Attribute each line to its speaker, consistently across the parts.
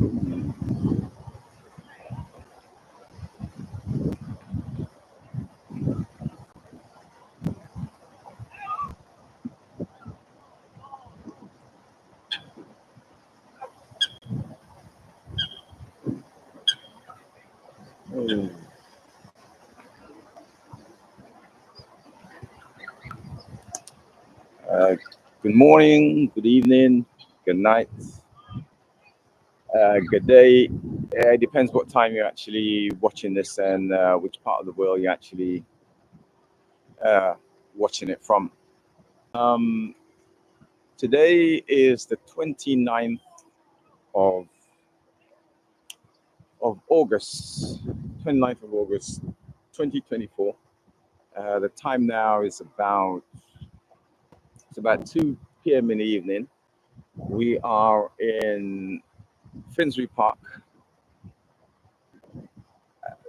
Speaker 1: Good morning, good evening, good night, good day. It depends what time you're actually watching this and which part of the world you're actually watching it from. Um, Today is the 29th of August, 29th of August, 2024. The time now is about 2 p.m. in the evening. We are in Finsbury Park,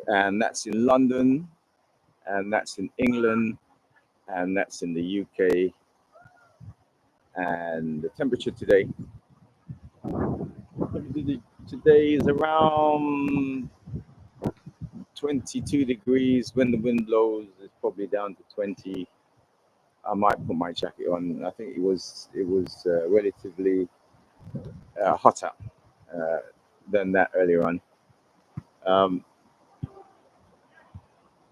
Speaker 1: and that's in London, and that's in England, and that's in the UK. And the temperature today is around 22 degrees. When the wind blows, it's probably down to 20. I might put my jacket on. I think it was relatively hotter than that earlier on.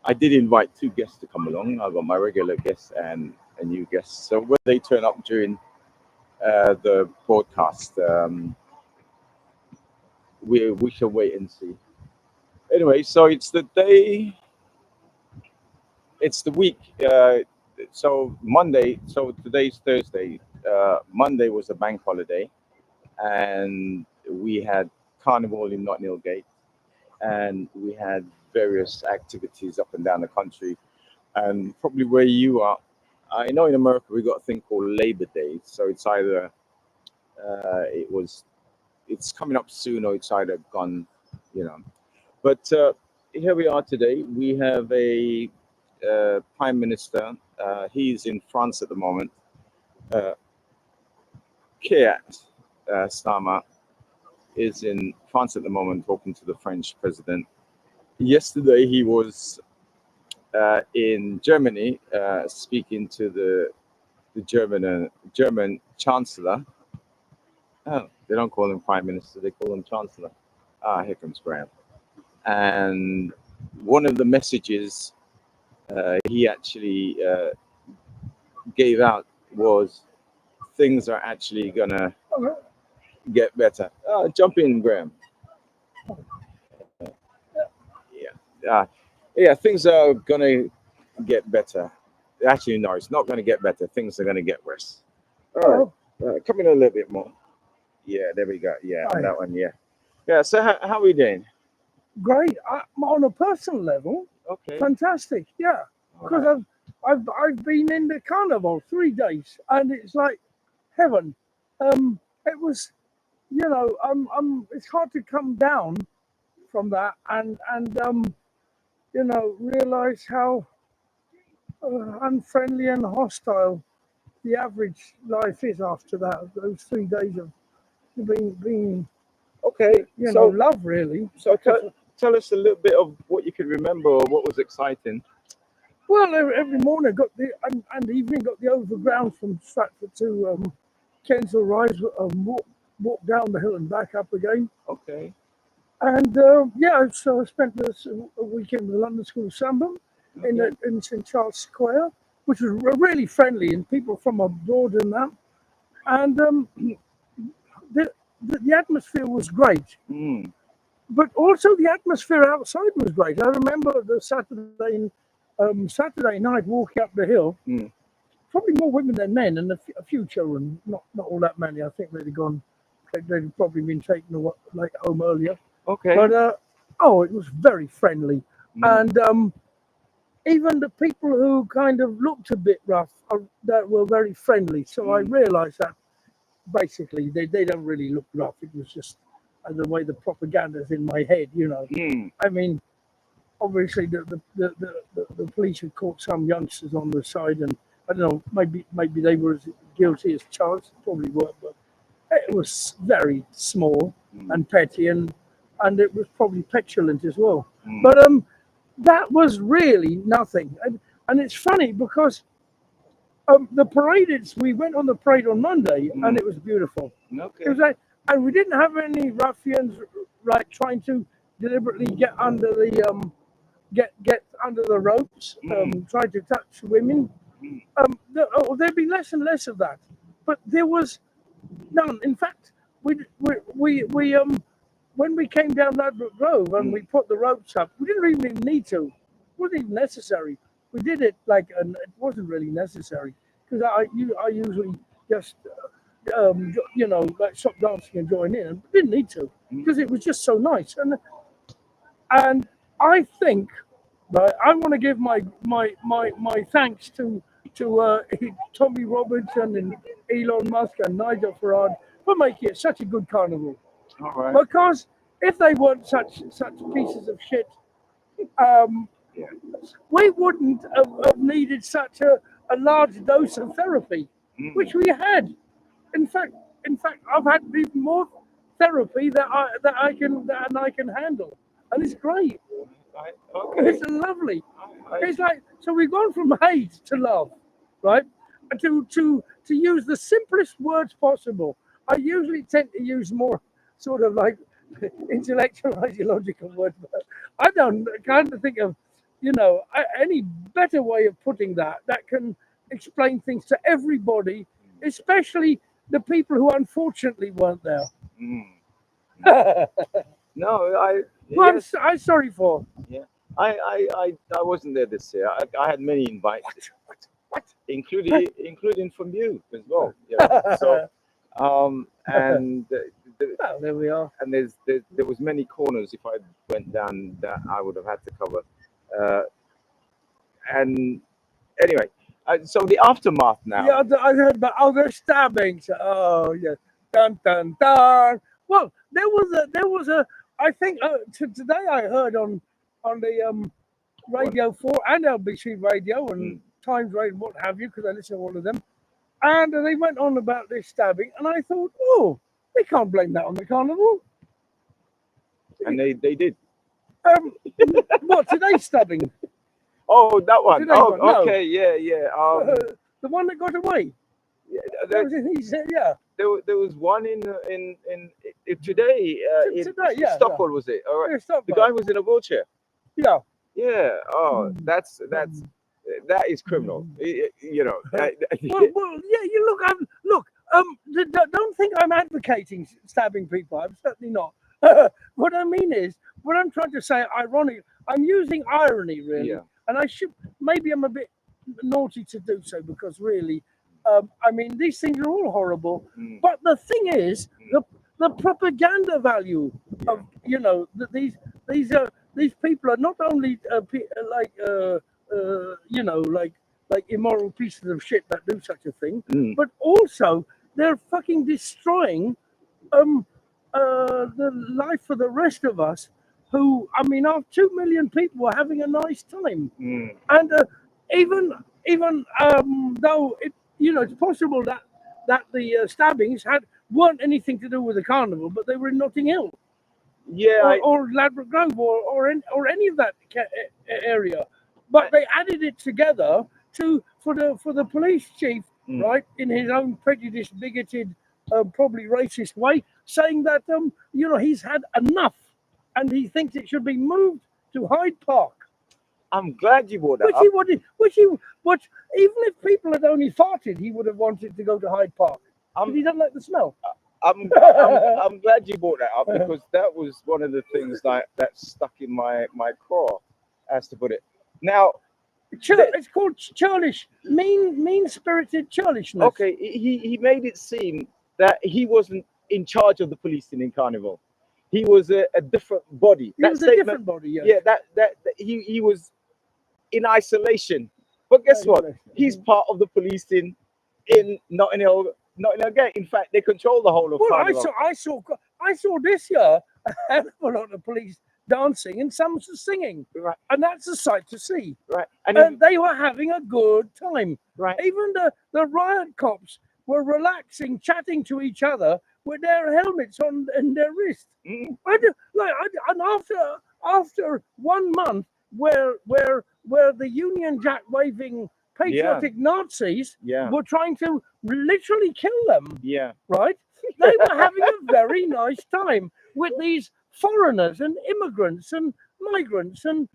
Speaker 1: I did invite 2 guests to come along. I've got my regular guests and a new guest. So whether they turn up during the broadcast, we shall wait and see. Anyway, so it's the week. So Monday. So today's Thursday. Monday was a bank holiday, and we had Carnival in Notting Hill Gate, and we had various activities up and down the country, and probably where you are. I know in America we got a thing called Labor Day, so it's either it's coming up soon or it's either gone, you know. But here we are today. We have a prime minister. He's in France at the moment. Keir Starmer is in France at the moment talking to the French president. Yesterday he was in Germany speaking to the German chancellor. Oh, they don't call him prime minister; they call him chancellor. Ah, here comes Graham. And one of the messages he actually gave out was things are actually gonna get better. Jump in, Graham. Yeah, things are gonna get better. Actually, no, it's not gonna get better. Things are gonna get worse. All right, come in a little bit more. Yeah, there we go. Yeah,
Speaker 2: Hi.
Speaker 1: that one. Yeah. So how are we doing?
Speaker 2: Great. On a personal level,
Speaker 1: Okay.
Speaker 2: fantastic. Yeah,
Speaker 1: All
Speaker 2: because
Speaker 1: right.
Speaker 2: I've been in the carnival 3 days, and it's like heaven. It was, it's hard to come down from that and realize how unfriendly and hostile the average life is after that. Those 3 days of being
Speaker 1: Okay. So
Speaker 2: love really.
Speaker 1: so tell us a little bit of what you could remember or what was exciting.
Speaker 2: Well, every morning got and evening got the overground from Stratford to Kensal Rise, walk down the hill and back up again.
Speaker 1: Okay.
Speaker 2: And so I spent a weekend with the London School of Samba in St Charles Square, which was really friendly and people from abroad and that. And the atmosphere was great.
Speaker 1: Mm.
Speaker 2: But also the atmosphere outside was great. I remember the Saturday night walking up the hill, probably more women than men, and a few children, not all that many. I think they'd probably been taken home earlier.
Speaker 1: Okay.
Speaker 2: But it was very friendly, and even the people who kind of looked a bit rough that were very friendly. So I realised that basically they don't really look rough. It was just the way the propaganda's in my head, I mean, obviously the police had caught some youngsters on the side, and I don't know, maybe they were as guilty as charged, probably were, but it was very small. and petty, and it was probably petulant as well.
Speaker 1: Mm.
Speaker 2: But that was really nothing, and it's funny because the parade. We went on the parade on Monday, and it was beautiful.
Speaker 1: Okay.
Speaker 2: It was like, and we didn't have any ruffians like trying to deliberately get under the get under the ropes, trying to touch women. There'd be less and less of that, but there was none. In fact, we when we came down Ladbroke Grove and we put the ropes up, we didn't even need to. It wasn't even necessary. We did it like, and it wasn't really necessary because I usually just like stop dancing and join in, and didn't need to because it was just so nice. And I think, right, I want to give my thanks to Tommy Robinson and Elon Musk and Nigel Farage for making it such a good carnival.
Speaker 1: All right.
Speaker 2: Because if they weren't such pieces of shit, we wouldn't have needed such a large dose of therapy, which we had. In fact, I've had even more therapy that I can handle, and it's great.
Speaker 1: Okay.
Speaker 2: It's lovely. It's like, so we've gone from hate to love, right? And to use the simplest words possible. I usually tend to use more sort of like intellectual, ideological words, but I can't think of any better way of putting that can explain things to everybody, especially the people who unfortunately weren't there.
Speaker 1: No,
Speaker 2: Well,
Speaker 1: yes,
Speaker 2: I'm sorry for.
Speaker 1: yeah. I wasn't there this year. I had many invites,
Speaker 2: What?
Speaker 1: including from you as well. Yeah. So and
Speaker 2: Well, there we are.
Speaker 1: and there was many corners if I went down that I would have had to cover. And anyway, so the aftermath now.
Speaker 2: Yeah, I heard about other stabbings. Oh yes, dun dun dun. Well, there was a. I think today I heard on the Radio 4 and LBC Radio and Times Radio, what have you, because I listen to all of them, and they went on about this stabbing, and I thought, oh, they can't blame that on the carnival.
Speaker 1: And they did.
Speaker 2: What, today's stabbing?
Speaker 1: Oh, that one.
Speaker 2: Today's
Speaker 1: Oh,
Speaker 2: one, no.
Speaker 1: okay, yeah.
Speaker 2: The one that got away.
Speaker 1: Yeah,
Speaker 2: That was he said, yeah.
Speaker 1: there was one in today. In
Speaker 2: Today, yeah,
Speaker 1: Stockholm, was it? All right.
Speaker 2: Yeah, stop
Speaker 1: The
Speaker 2: that.
Speaker 1: guy was in a wheelchair.
Speaker 2: Yeah.
Speaker 1: Yeah. Oh, that is criminal. You know.
Speaker 2: Well, yeah. You look. Don't think I'm advocating stabbing people. I'm certainly not. What I mean is, what I'm trying to say, ironic. I'm using irony, really,
Speaker 1: Yeah.
Speaker 2: and maybe I'm a bit naughty to do so because really, I mean, these things are all horrible. But the thing is, the propaganda value of that these people are not only like immoral pieces of shit that do such a thing, but also they're fucking destroying the life for the rest of us. Who, I mean, 2 million people were having a nice time, and even though it's possible that the stabbings weren't anything to do with the carnival, but they were in Notting Hill,
Speaker 1: Yeah.
Speaker 2: or Ladbroke Grove, or any of that area, but they added it together for the police chief, right, in his own prejudiced, bigoted, probably racist way, saying that he's had enough. And he thinks it should be moved to Hyde Park.
Speaker 1: I'm glad you brought that
Speaker 2: Which
Speaker 1: up.
Speaker 2: he wanted. Which even if people had only farted, he would have wanted to go to Hyde Park. Because he doesn't like the smell.
Speaker 1: I'm glad you brought that up because that was one of the things that stuck in my craw, as to put it. Now,
Speaker 2: It's called churlish, mean-spirited churlishness.
Speaker 1: okay, he made it seem that he wasn't in charge of the policing in Carnival. He was a different body.
Speaker 2: He was a different body, yes.
Speaker 1: Yeah, that he was in isolation. But guess what? He's part of the policing in Notting Hill Gate. In fact, they control the whole of Carnival.
Speaker 2: I saw this year a hell of a lot of police dancing and some singing,
Speaker 1: Right.
Speaker 2: and that's a sight to see.
Speaker 1: Right.
Speaker 2: And they were having a good time.
Speaker 1: Right.
Speaker 2: Even the riot cops were relaxing, chatting to each other with their helmets on and their wrist.
Speaker 1: Mm.
Speaker 2: And after 1 month, where the Union Jack waving patriotic Nazis
Speaker 1: Yeah.
Speaker 2: were trying to literally kill them,
Speaker 1: Yeah.
Speaker 2: right? They were having a very nice time with these foreigners and immigrants and migrants and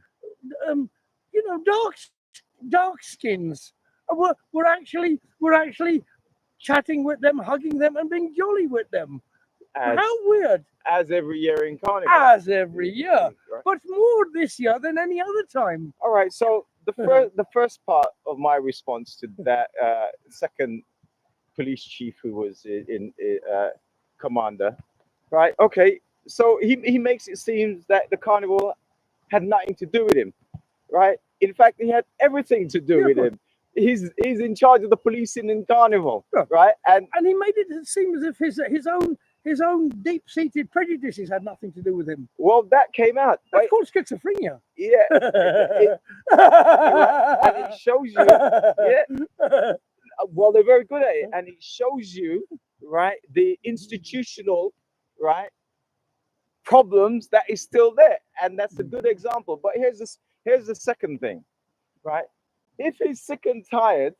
Speaker 2: dark skins. We're actually chatting with them, hugging them, and being jolly with them.
Speaker 1: As,
Speaker 2: How weird!
Speaker 1: as every year in Carnival.
Speaker 2: As every year,
Speaker 1: Right.
Speaker 2: but more this year than any other time.
Speaker 1: All right. So the first part of my response to that second police chief who was in commander, right? Okay. So he makes it seem that the Carnival had nothing to do with him, right? In fact, he had everything to do
Speaker 2: Yeah,
Speaker 1: with
Speaker 2: but-
Speaker 1: him. He's in charge of the policing in Carnival,
Speaker 2: Yeah.
Speaker 1: right? And
Speaker 2: And he made it seem as if his own deep-seated prejudices had nothing to do with him.
Speaker 1: well, that came out.
Speaker 2: That's
Speaker 1: Right?
Speaker 2: called schizophrenia.
Speaker 1: Yeah. And it shows you, yeah. Well, they're very good at it, and it shows you, right, the institutional, right, problems that is still there, and that's a good example. But here's the second thing, right? If he's sick and tired,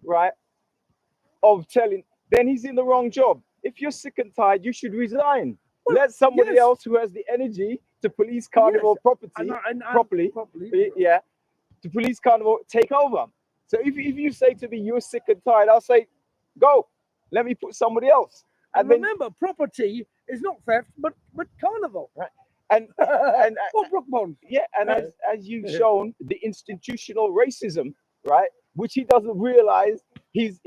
Speaker 1: right, of telling, then he's in the wrong job. If you're sick and tired, you should resign.
Speaker 2: Well,
Speaker 1: Let somebody
Speaker 2: yes.
Speaker 1: else who has the energy to police Carnival property
Speaker 2: And
Speaker 1: properly, yeah, to police Carnival take over. So if you say to me you're sick and tired, I'll say, go. Let me put somebody else.
Speaker 2: And
Speaker 1: then
Speaker 2: remember, property is not theft, but Carnival.
Speaker 1: and
Speaker 2: Or Brookmont.
Speaker 1: yeah, and as you've shown, the institutional racism, right, which he doesn't realize he's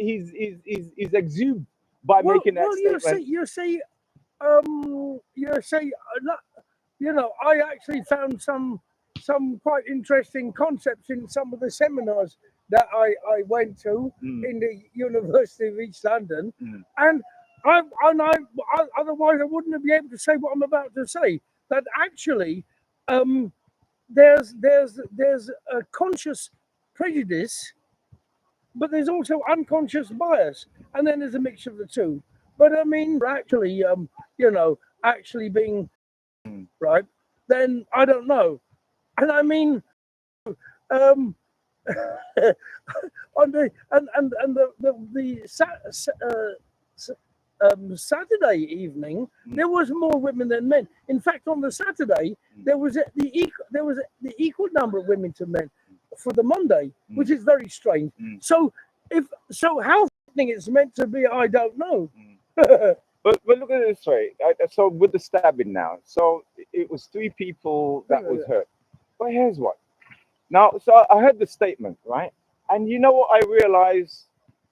Speaker 1: exhumed by making that statement.
Speaker 2: You see, I actually found some quite interesting concepts in some of the seminars that I went to in the University of East London, and I otherwise I wouldn't be able to say what I'm about to say. That actually, there's a conscious prejudice, but there's also unconscious bias, and then there's a mixture of the two. But I mean, actually, actually being right, then I don't know. And I mean, on the Saturday evening, there was more women than men. In fact, on the Saturday, there was the equal number of women to men for the Monday, which is very strange. So how threatening it's meant to be, I don't know.
Speaker 1: But look at it this way. So with the stabbing now, so it was 3 people that was hurt. But here's what. Now, so I heard the statement, right? And you know what I realized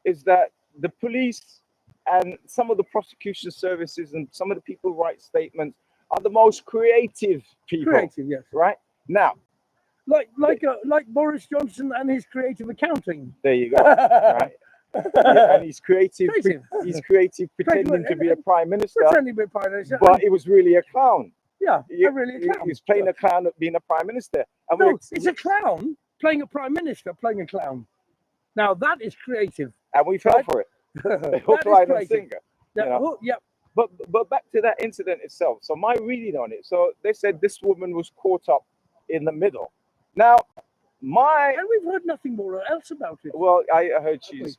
Speaker 1: is that the police and some of the prosecution services and some of the people who write statements are the most creative people.
Speaker 2: Creative, yes.
Speaker 1: Right? Now,
Speaker 2: Like Boris Johnson and his creative accounting.
Speaker 1: there you go. Right? Yeah, and he's creative.
Speaker 2: Creative.
Speaker 1: He's creative, pretending to be a prime minister,
Speaker 2: Pretending to be a prime minister.
Speaker 1: but it was really a clown.
Speaker 2: Yeah,
Speaker 1: He
Speaker 2: really a clown.
Speaker 1: was playing a clown at being a prime minister. And
Speaker 2: No, it's a clown playing a prime minister, playing a clown. Now that is creative.
Speaker 1: and we fell
Speaker 2: Right?
Speaker 1: for it.
Speaker 2: That
Speaker 1: Hook,
Speaker 2: is
Speaker 1: line, and
Speaker 2: creative.
Speaker 1: sinker.
Speaker 2: Yeah,
Speaker 1: You know.
Speaker 2: oh, yeah.
Speaker 1: But back to that incident itself. So my reading on it. So they said this woman was caught up in the middle. Now,
Speaker 2: And we've heard nothing more else about it.
Speaker 1: well, I heard she's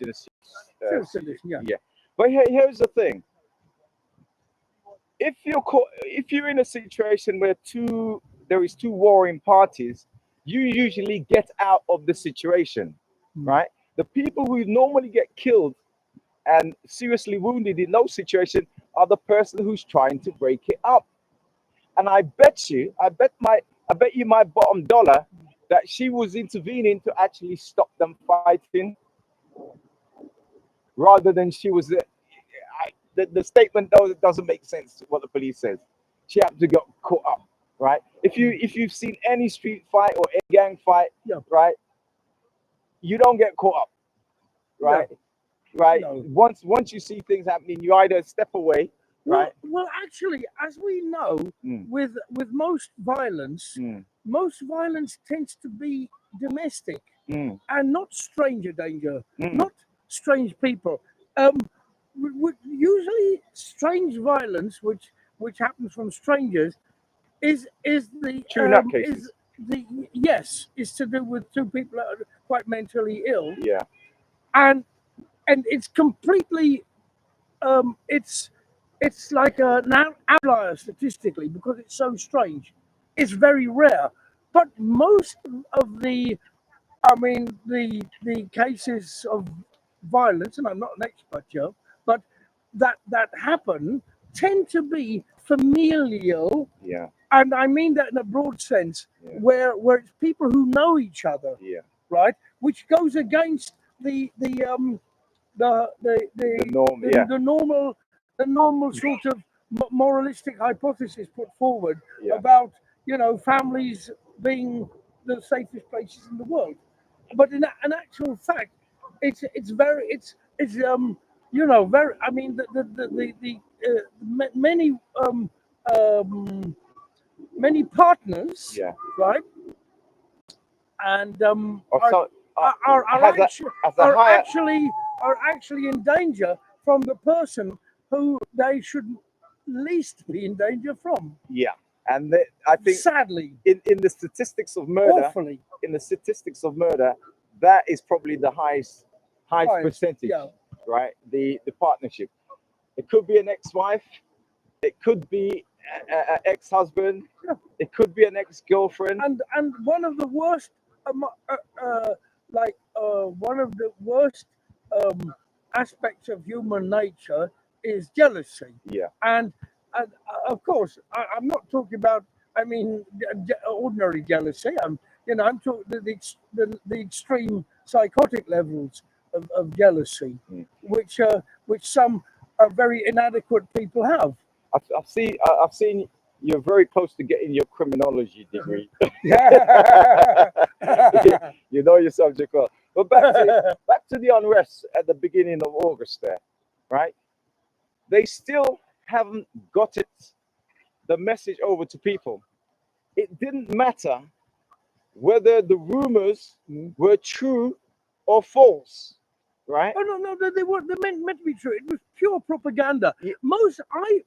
Speaker 1: in a
Speaker 2: Serious condition, yeah.
Speaker 1: But here's the thing. If you're in a situation where there is two warring parties, you usually get out of the situation, right? The people who normally get killed and seriously wounded in those situations are the person who's trying to break it up. And I bet you my bottom dollar that she was intervening to actually stop them fighting, rather than she was. The statement doesn't make sense. What the police says, she happened to get caught up, right? If you've seen any street fight or a gang fight,
Speaker 2: Yeah.
Speaker 1: right, you don't get caught up, right? Right.
Speaker 2: No.
Speaker 1: Once you see things happening, you either step away, right?
Speaker 2: Well, actually, as we know, with most violence, most violence tends to be domestic and not stranger danger, not strange people. usually strange violence, which happens from strangers, is the
Speaker 1: True nutcases.
Speaker 2: is the yes is to do with two people that are quite mentally ill,
Speaker 1: Yeah.
Speaker 2: and it's completely it's like an outlier statistically because it's so strange. It's very rare, but most of the, I mean, the cases of violence, and I'm not an expert, Joe, but that happen tend to be familial,
Speaker 1: Yeah.
Speaker 2: and I mean that in a broad sense,
Speaker 1: Yeah.
Speaker 2: where it's people who know each other,
Speaker 1: Yeah.
Speaker 2: right? Which goes against
Speaker 1: The norm. Yeah.
Speaker 2: the normal sort of moralistic hypothesis put forward
Speaker 1: Yeah.
Speaker 2: about families being the safest places in the world, but in an actual fact, it's very it's very, I mean, many many partners,
Speaker 1: Yeah.
Speaker 2: right, and
Speaker 1: Also,
Speaker 2: are
Speaker 1: has a
Speaker 2: actually
Speaker 1: has a higher.
Speaker 2: are actually in danger from the person who they should least be in danger from.
Speaker 1: Yeah. And I think
Speaker 2: Sadly,
Speaker 1: in the statistics of murder,
Speaker 2: awfully,
Speaker 1: that is probably the highest
Speaker 2: Highest,
Speaker 1: percentage,
Speaker 2: yeah.
Speaker 1: right? The partnership. It could be an ex-wife. It could be an ex-husband.
Speaker 2: Yeah.
Speaker 1: It could be an ex-girlfriend.
Speaker 2: and one of the worst, one of the worst aspects of human nature is jealousy.
Speaker 1: Yeah.
Speaker 2: And of course, I'm not talking about, I mean, ordinary jealousy. I'm talking the extreme psychotic levels of jealousy, which some very inadequate people have.
Speaker 1: I've seen you're very close to getting your criminology degree.
Speaker 2: Yeah.
Speaker 1: You know your subject well. But back to the unrest at the beginning of August there, right? They still haven't got the message over to people. It didn't matter whether the rumors were true or false, right?
Speaker 2: Oh no, they weren't. They meant to be true. It was pure propaganda.
Speaker 1: Yeah.
Speaker 2: I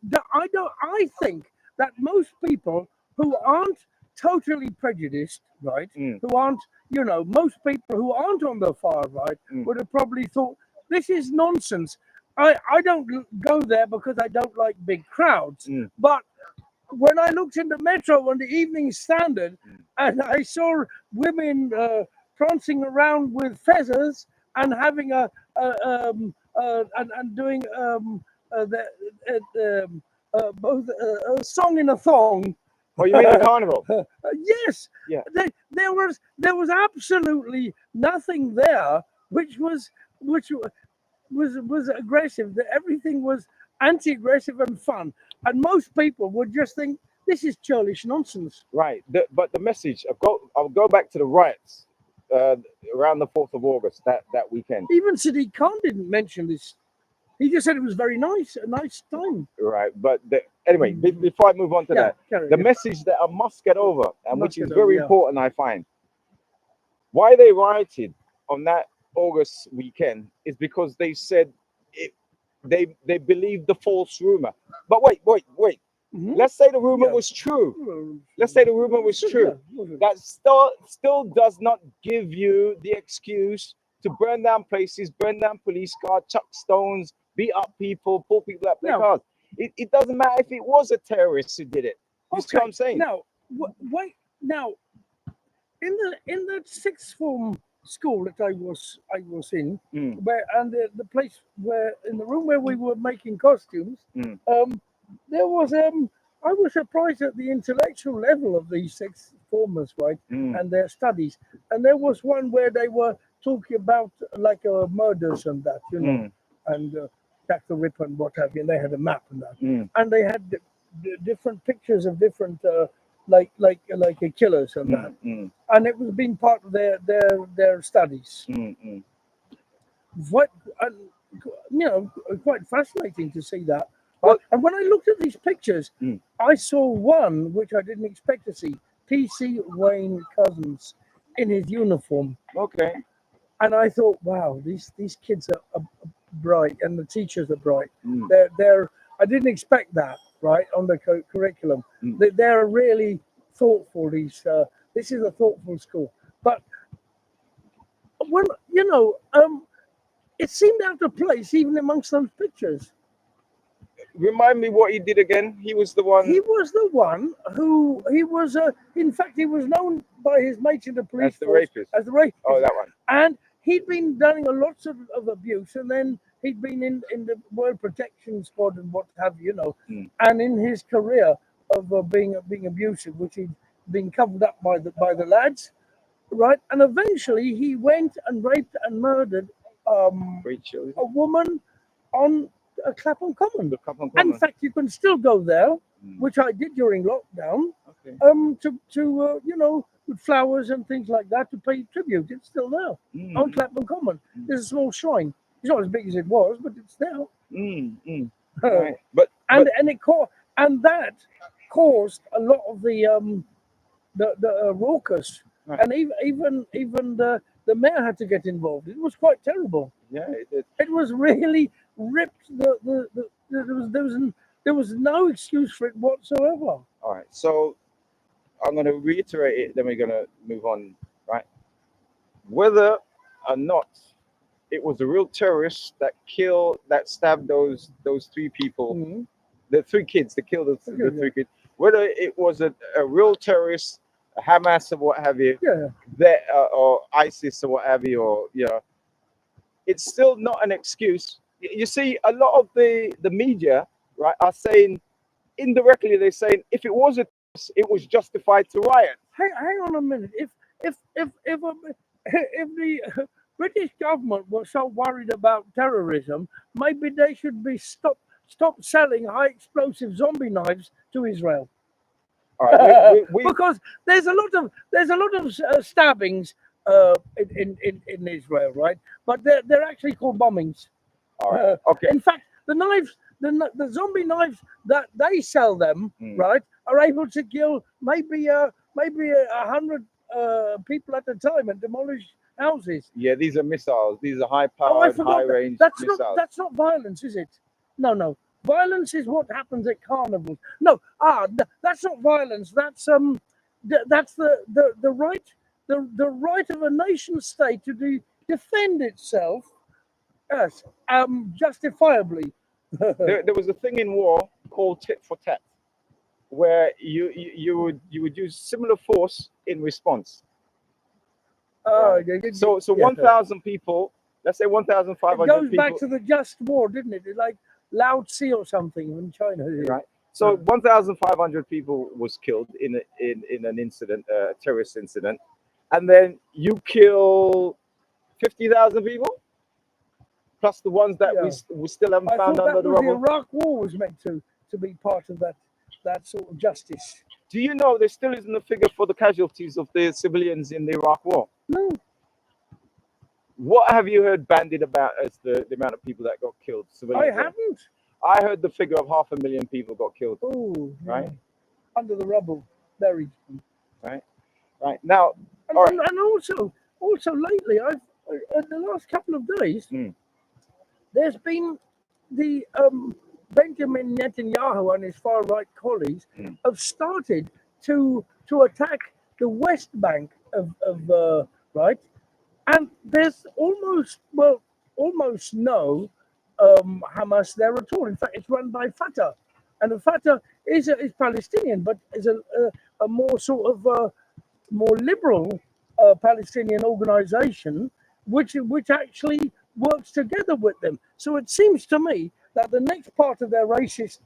Speaker 2: think that most people who aren't totally prejudiced, right? Who aren't, most people who aren't on the far right would have probably thought this is nonsense. I don't go there because I don't like big crowds, but when I looked in the Metro on the Evening Standard and I saw women prancing around with feathers and having and doing both a song in a thong.
Speaker 1: Oh, you mean the carnival?
Speaker 2: Yes.
Speaker 1: Yeah.
Speaker 2: There was absolutely nothing there which was aggressive. Everything was anti-aggressive and fun, and most people would just think this is churlish nonsense.
Speaker 1: Right. But the message, I'll go back to the riots around the 4th of August, that weekend.
Speaker 2: Even Sadiq Khan didn't mention this. He just said it was very nice, a nice time.
Speaker 1: Right. But anyway, before I move on to that, the message that I must get over, and which is very important, I find, why they rioted on that August weekend is because they said they believed the false rumor. But wait. Let's say the rumor was true. Let's say the rumor was true. That still does not give you the excuse to burn down places, burn down police cars, chuck stones, beat up people, pull people up their cars. It doesn't matter if it was a terrorist who did it. You see what I'm saying?
Speaker 2: Now, wait. Now, in the sixth form school that I was in, where and the place where in the room where we were making costumes, there was I was surprised at the intellectual level of these sixth formers, right, and their studies. And there was one where they were talking about like murders and that, and Jack the Ripper and what have you. And they had a map and that, and they had different pictures of different like killers and that, and it was being part of their studies. What quite fascinating to see that.
Speaker 1: Well,
Speaker 2: and when I looked at these pictures, I saw one which I didn't expect to see: P.C. Wayne Couzens in his uniform.
Speaker 1: Okay.
Speaker 2: And I thought, wow, these kids are bright, and the teachers are bright.
Speaker 1: Mm.
Speaker 2: They're I didn't expect that, right, on the curriculum.
Speaker 1: Mm.
Speaker 2: They're really thoughtful. This is a thoughtful school, but when it seemed out of place even amongst those pictures.
Speaker 1: Remind me what he did again. He was the one
Speaker 2: He was the one who he was. In fact, he was known by his mates in the police
Speaker 1: as the
Speaker 2: force
Speaker 1: rapist.
Speaker 2: as the rapist.
Speaker 1: Oh, that one.
Speaker 2: And he'd been doing a lots of abuse, and then he'd been in the World Protection Squad and what have you,
Speaker 1: Mm.
Speaker 2: And in his career of being abusive, which he'd been covered up by the lads, right? And eventually he went and raped and murdered
Speaker 1: Rachel.
Speaker 2: a woman on Clapham Common.
Speaker 1: The Clapham
Speaker 2: And
Speaker 1: Common.
Speaker 2: in fact, you can still go there,
Speaker 1: Mm.
Speaker 2: which I did during lockdown.
Speaker 1: Okay.
Speaker 2: To with flowers and things like that to pay tribute. It's still there
Speaker 1: Mm.
Speaker 2: on Clapham Common.
Speaker 1: Mm.
Speaker 2: There's a small shrine. It's not as big as it was, but it's there.
Speaker 1: Mm. Mm. Right. But
Speaker 2: and that caused a lot of the raucous,
Speaker 1: Right.
Speaker 2: and even the mayor had to get involved. It was quite terrible.
Speaker 1: yeah, it,
Speaker 2: It was really ripped. There was no excuse for it whatsoever.
Speaker 1: all right. So I'm going to reiterate it. Then we're going to move on. Right. Whether or not it was a real terrorist that stabbed those three people,
Speaker 2: Mhm.
Speaker 1: the three kids, that killed the
Speaker 2: Yeah.
Speaker 1: three kids. Whether it was a real terrorist, a Hamas or what have you,
Speaker 2: Yeah.
Speaker 1: that or ISIS or what have you, or it's still not an excuse. You see, a lot of the media, right, are saying indirectly, they're saying if it was a terrorist, it was justified to riot.
Speaker 2: Hang on a minute. If the British government was so worried about terrorism, maybe they should be stop selling high explosive zombie knives to Israel.
Speaker 1: All right, we
Speaker 2: Because there's a lot of stabbings in Israel, right? But they're actually called bombings.
Speaker 1: all right, okay.
Speaker 2: In fact, the knives, the zombie knives that they sell them,
Speaker 1: Mm.
Speaker 2: right, are able to kill maybe 100 people at a time and demolish houses.
Speaker 1: Yeah, these are missiles. These are
Speaker 2: Oh, I
Speaker 1: high-powered,
Speaker 2: forgot that.
Speaker 1: high-range
Speaker 2: That's
Speaker 1: missiles.
Speaker 2: not violence, is it? No. Violence is what happens at carnivals. No, that's not violence. That's that's the right of a nation state to defend itself, yes, justifiably.
Speaker 1: There was a thing in war called tit for tat, where you would use similar force in response.
Speaker 2: Right.
Speaker 1: So 1,000 people, let's say
Speaker 2: It
Speaker 1: 1,500
Speaker 2: goes
Speaker 1: people,
Speaker 2: back to the just war, didn't it? It's like Lao Tse or something in China.
Speaker 1: right? So 1,500 people was killed in an incident, a terrorist incident, and then you kill 50,000 people, plus the ones that we still haven't
Speaker 2: I
Speaker 1: found
Speaker 2: thought
Speaker 1: under
Speaker 2: that
Speaker 1: the
Speaker 2: was the
Speaker 1: rubble.
Speaker 2: Iraq War was meant to be part of that sort of justice.
Speaker 1: Do you know there still isn't a figure for the casualties of the civilians in the Iraq War?
Speaker 2: No.
Speaker 1: What have you heard bandied about as the amount of people that got killed?
Speaker 2: I
Speaker 1: Civilians?
Speaker 2: haven't.
Speaker 1: I heard the figure of 500,000 people got killed.
Speaker 2: Oh,
Speaker 1: Right.
Speaker 2: Under the rubble, buried.
Speaker 1: Right now,
Speaker 2: And,
Speaker 1: all right.
Speaker 2: and also lately, in the last couple of days,
Speaker 1: Mm.
Speaker 2: there's been the Benjamin Netanyahu and his far right colleagues
Speaker 1: Mm.
Speaker 2: have started to attack the West Bank of right, and there's almost no Hamas there at all. In fact, it's run by Fatah, and the Fatah is Palestinian, but is a more sort of more liberal Palestinian organization, which actually works together with them. So it seems to me that the next part of their racist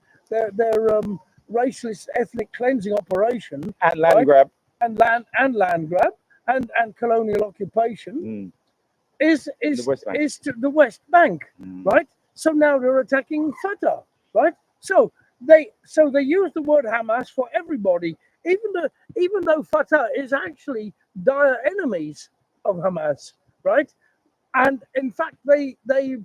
Speaker 2: ethnic cleansing operation
Speaker 1: And land
Speaker 2: Right.
Speaker 1: grab.
Speaker 2: and land grab and colonial occupation
Speaker 1: Mm.
Speaker 2: is
Speaker 1: The West Bank.
Speaker 2: to the West Bank,
Speaker 1: Mm.
Speaker 2: right? So now they're attacking Fatah, right? So they use the word Hamas for everybody, even though Fatah is actually dire enemies of Hamas, right? And in fact, they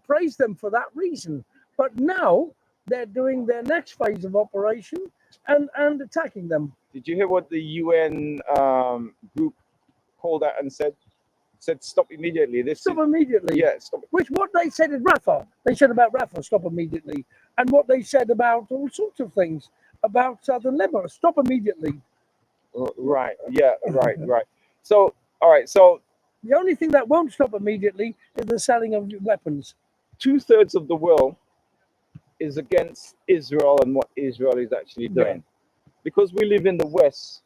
Speaker 2: praise them for that reason. But now they're doing their next phase of operation and attacking them.
Speaker 1: Did you hear what the UN group called out and said? said stop immediately. This
Speaker 2: Stop
Speaker 1: is,
Speaker 2: immediately.
Speaker 1: yeah, stop.
Speaker 2: Which what they said in Rafah, they said about Rafah, stop immediately, and what they said about all sorts of things about southern Lebanon, stop immediately.
Speaker 1: Right. Yeah. Right. So, all right. So
Speaker 2: The only thing that won't stop immediately is the selling of weapons.
Speaker 1: 2/3 of the world is against Israel and what Israel is actually
Speaker 2: Yeah.
Speaker 1: doing, because we live in the West.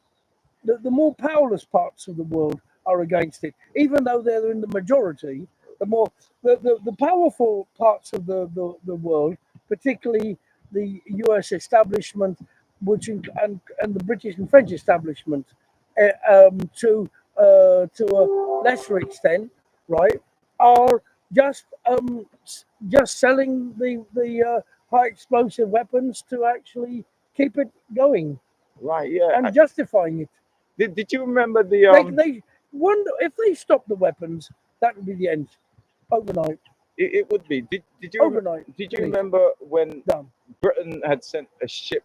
Speaker 2: The more powerless parts of the world are against it, even though they're in the majority. The powerful parts of the world, particularly the U.S. establishment, and the British and French establishment, to a lesser extent, right, are just selling the high explosive weapons to actually keep it going
Speaker 1: Right. Yeah.
Speaker 2: and justifying it.
Speaker 1: Did you remember the
Speaker 2: They wonder if they stop the weapons, that would be the end overnight.
Speaker 1: it would be. Did you
Speaker 2: Overnight.
Speaker 1: did you
Speaker 2: finished,
Speaker 1: remember when
Speaker 2: done.
Speaker 1: Britain had sent a ship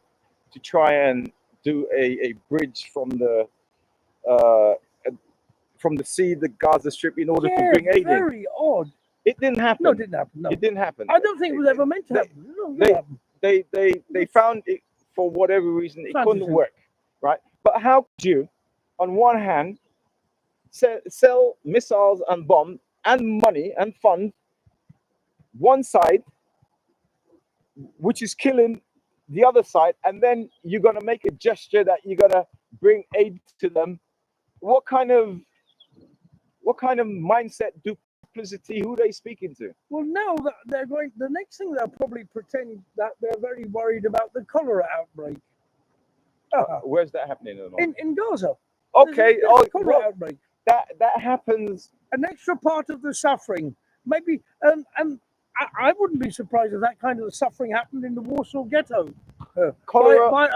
Speaker 1: to try and do a bridge uh, from the sea, the Gaza Strip, in order to
Speaker 2: Yeah,
Speaker 1: bring aid in?
Speaker 2: very odd.
Speaker 1: It didn't happen.
Speaker 2: No, it didn't happen. No,
Speaker 1: It didn't happen.
Speaker 2: I don't think it was ever meant to
Speaker 1: They-
Speaker 2: happen. No, it
Speaker 1: they-
Speaker 2: didn't happen.
Speaker 1: They found it, for whatever reason, it couldn't
Speaker 2: Fantasy.
Speaker 1: work, right? But how could you, on one hand, sell missiles and bombs and money and fund one side, which is killing the other side, and then you're gonna make a gesture that you're gonna bring aid to them? What kind of mindset, duplicity? Who are they speaking to?
Speaker 2: Well, now that they're going, the next thing they'll probably pretend that they're very worried about the cholera outbreak.
Speaker 1: Where's that happening at the moment?
Speaker 2: In Gaza.
Speaker 1: Okay.
Speaker 2: There's a cholera
Speaker 1: Well,
Speaker 2: outbreak.
Speaker 1: that happens.
Speaker 2: An extra part of the suffering. Maybe, and I wouldn't be surprised if that kind of suffering happened in the Warsaw Ghetto
Speaker 1: Cholera,
Speaker 2: by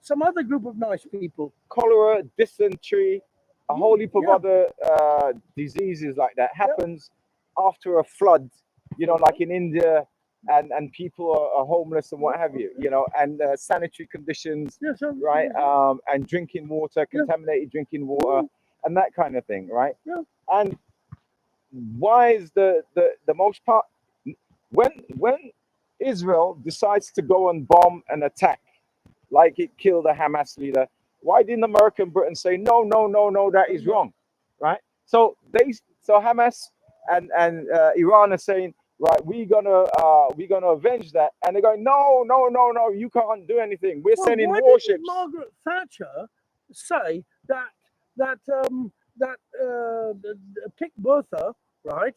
Speaker 2: some other group of nice people.
Speaker 1: cholera, dysentery, a whole heap of
Speaker 2: Yeah.
Speaker 1: other diseases like that happens after a flood. Like in India, and people are homeless and what have you. And sanitary conditions,
Speaker 2: Yeah, so,
Speaker 1: right? And drinking water, contaminated drinking water, and that kind of thing, right?
Speaker 2: Yeah.
Speaker 1: And why is the most part when Israel decides to go and bomb and attack, like it killed a Hamas leader, why didn't America and Britain say no, that is wrong, right? So Hamas and Iran are saying, right, we're gonna avenge that, and they're going, no, you can't do anything. We're sending
Speaker 2: why
Speaker 1: warships.
Speaker 2: didn't Margaret Thatcher say that pick Bertha, right,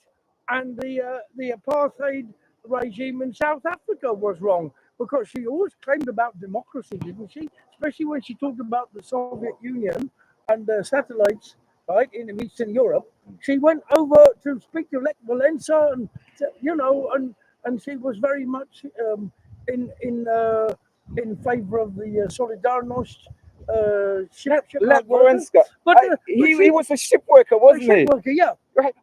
Speaker 2: and the apartheid regime in South Africa was wrong, because she always claimed about democracy, didn't she? Especially when she talked about the Soviet Union and the satellites, right, in Eastern Europe. She went over to speak to Lech Walesa, and she was very much in favor of the Solidarność. Ship
Speaker 1: Lech
Speaker 2: workers.
Speaker 1: Walesa.
Speaker 2: But
Speaker 1: He was a ship worker, wasn't he?
Speaker 2: ship worker, yeah.
Speaker 1: Right.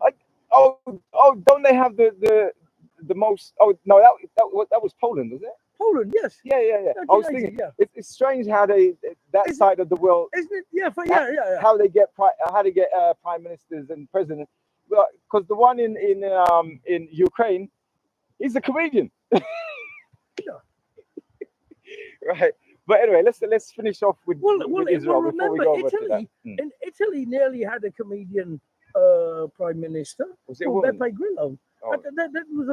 Speaker 1: Don't they have the most? Oh no, that was Poland, was it?
Speaker 2: Poland, yes.
Speaker 1: Yeah. I was thinking,
Speaker 2: Yeah.
Speaker 1: it's strange how that side of the world,
Speaker 2: Isn't it? Yeah.
Speaker 1: how they get prime ministers and presidents. Well, because the one in Ukraine, he's a comedian. Right. But anyway, let's finish off with Israel before we
Speaker 2: remember,
Speaker 1: go over to that.
Speaker 2: in Italy nearly had a comedian prime minister
Speaker 1: Was it a
Speaker 2: called
Speaker 1: woman?
Speaker 2: Beppe Grillo.
Speaker 1: Oh.
Speaker 2: That was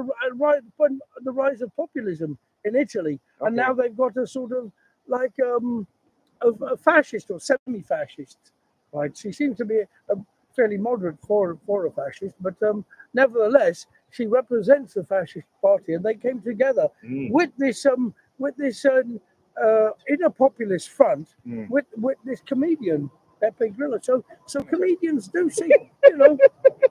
Speaker 2: the rise of populism in Italy, and
Speaker 1: Okay.
Speaker 2: now they've got a sort of like a fascist or semi-fascist, right? She seems to be a fairly moderate for a fascist, but nevertheless, she represents the fascist party, and they came together with this inner populist front with this comedian Beppe Grillo. So comedians do see,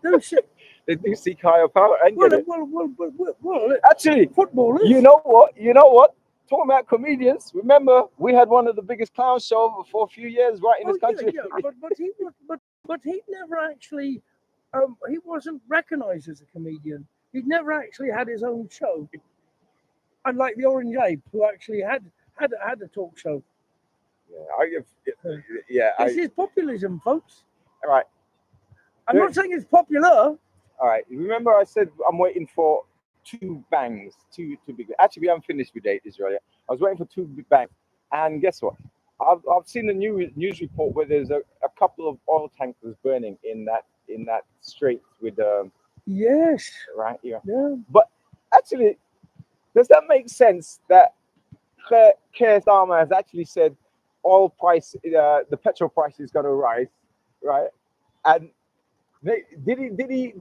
Speaker 2: do see.
Speaker 1: They do seek higher power and get it.
Speaker 2: Well,
Speaker 1: Actually,
Speaker 2: footballers.
Speaker 1: you know what? Talking about comedians, remember we had one of the biggest clown shows for a few years right in this country.
Speaker 2: Yeah. But he never actually he wasn't recognized as a comedian. He never actually had his own show. Unlike the Orange Ape, who actually had a talk show. This is populism, folks.
Speaker 1: All right.
Speaker 2: I'm not saying it's popular.
Speaker 1: All right. Remember, I said I'm waiting for two bangs, two big. Actually, we haven't finished with Israel yet. I was waiting for two big bangs, and guess what? I've seen a news report where there's a couple of oil tankers burning in that strait with
Speaker 2: Yes.
Speaker 1: right here.
Speaker 2: Yeah.
Speaker 1: But actually, does that make sense that Keir Starmer has actually said oil price, the petrol price is going to rise, right? And did he?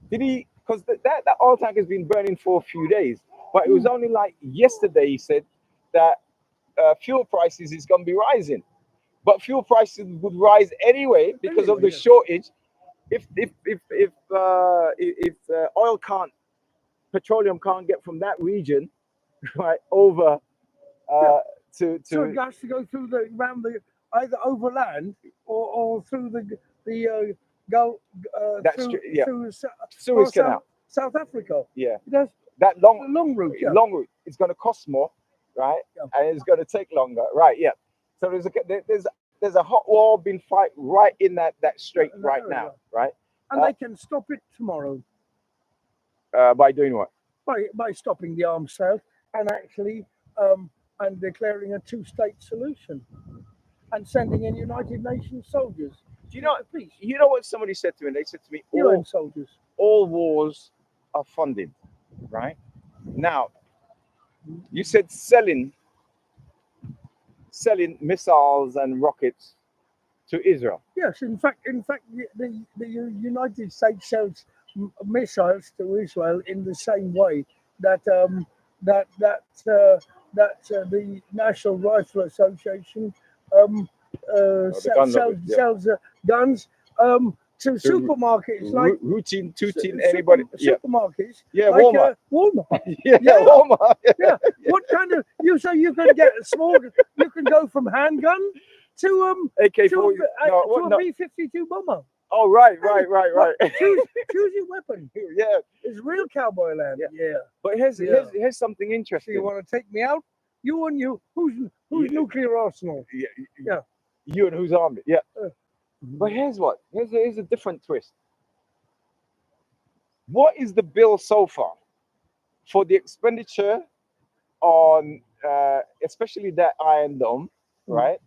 Speaker 1: Because that oil tank has been burning for a few days, but it was only like yesterday he said that fuel prices is going to be rising, but fuel prices would rise anyway because of the shortage. If oil can't, petroleum can't get from that region, right, over to
Speaker 2: So it has to go through around the either overland or through the go through
Speaker 1: Suez Canal.
Speaker 2: South Africa.
Speaker 1: Yeah,
Speaker 2: That's
Speaker 1: that
Speaker 2: the long route. Yeah.
Speaker 1: long route. It's going to cost more, right?
Speaker 2: Yeah.
Speaker 1: And it's going to take longer, right? Yeah. So there's a hot war being fight right in that strait right now, right?
Speaker 2: And they can stop it tomorrow
Speaker 1: by doing what?
Speaker 2: By stopping the arms sale and actually and declaring a two-state solution and sending in United Nations soldiers.
Speaker 1: Do you know?
Speaker 2: Peace.
Speaker 1: You know what somebody said to me? They said to me,
Speaker 2: UN soldiers.
Speaker 1: All wars are funded, right? Now, you said selling missiles and rockets to Israel.
Speaker 2: Yes, in fact, the United States sells missiles to Israel in the same way that the National Rifle Association sells guns to supermarkets like
Speaker 1: routine, anybody.
Speaker 2: Supermarkets.
Speaker 1: Yeah,
Speaker 2: like,
Speaker 1: Walmart.
Speaker 2: Walmart.
Speaker 1: Yeah, Walmart.
Speaker 2: Yeah. What kind of you can get a small? You can go from handgun to
Speaker 1: AK-40.
Speaker 2: to a B-52 bomber.
Speaker 1: Oh, right.
Speaker 2: Choose your weapon.
Speaker 1: Yeah,
Speaker 2: it's real cowboy land. Yeah.
Speaker 1: But here's something interesting.
Speaker 2: So you want to take me out? You and you. Who's nuclear arsenal?
Speaker 1: Yeah. You and whose army? Yeah. But here's a different twist. What is the bill so far for the expenditure on especially that Iron Dome, right?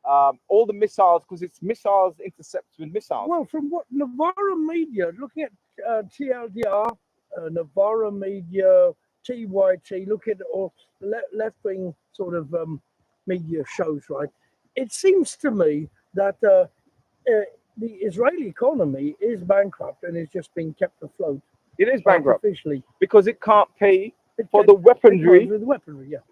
Speaker 1: All the missiles, because it's missiles intercepts with missiles.
Speaker 2: Well, from what Navarra Media, looking at TLDR, Navarra Media, TYT, look at all left-wing sort of media shows, right? It seems to me that the Israeli economy is bankrupt and is just being kept afloat.
Speaker 1: It is bankrupt
Speaker 2: officially
Speaker 1: because it can't pay for the weaponry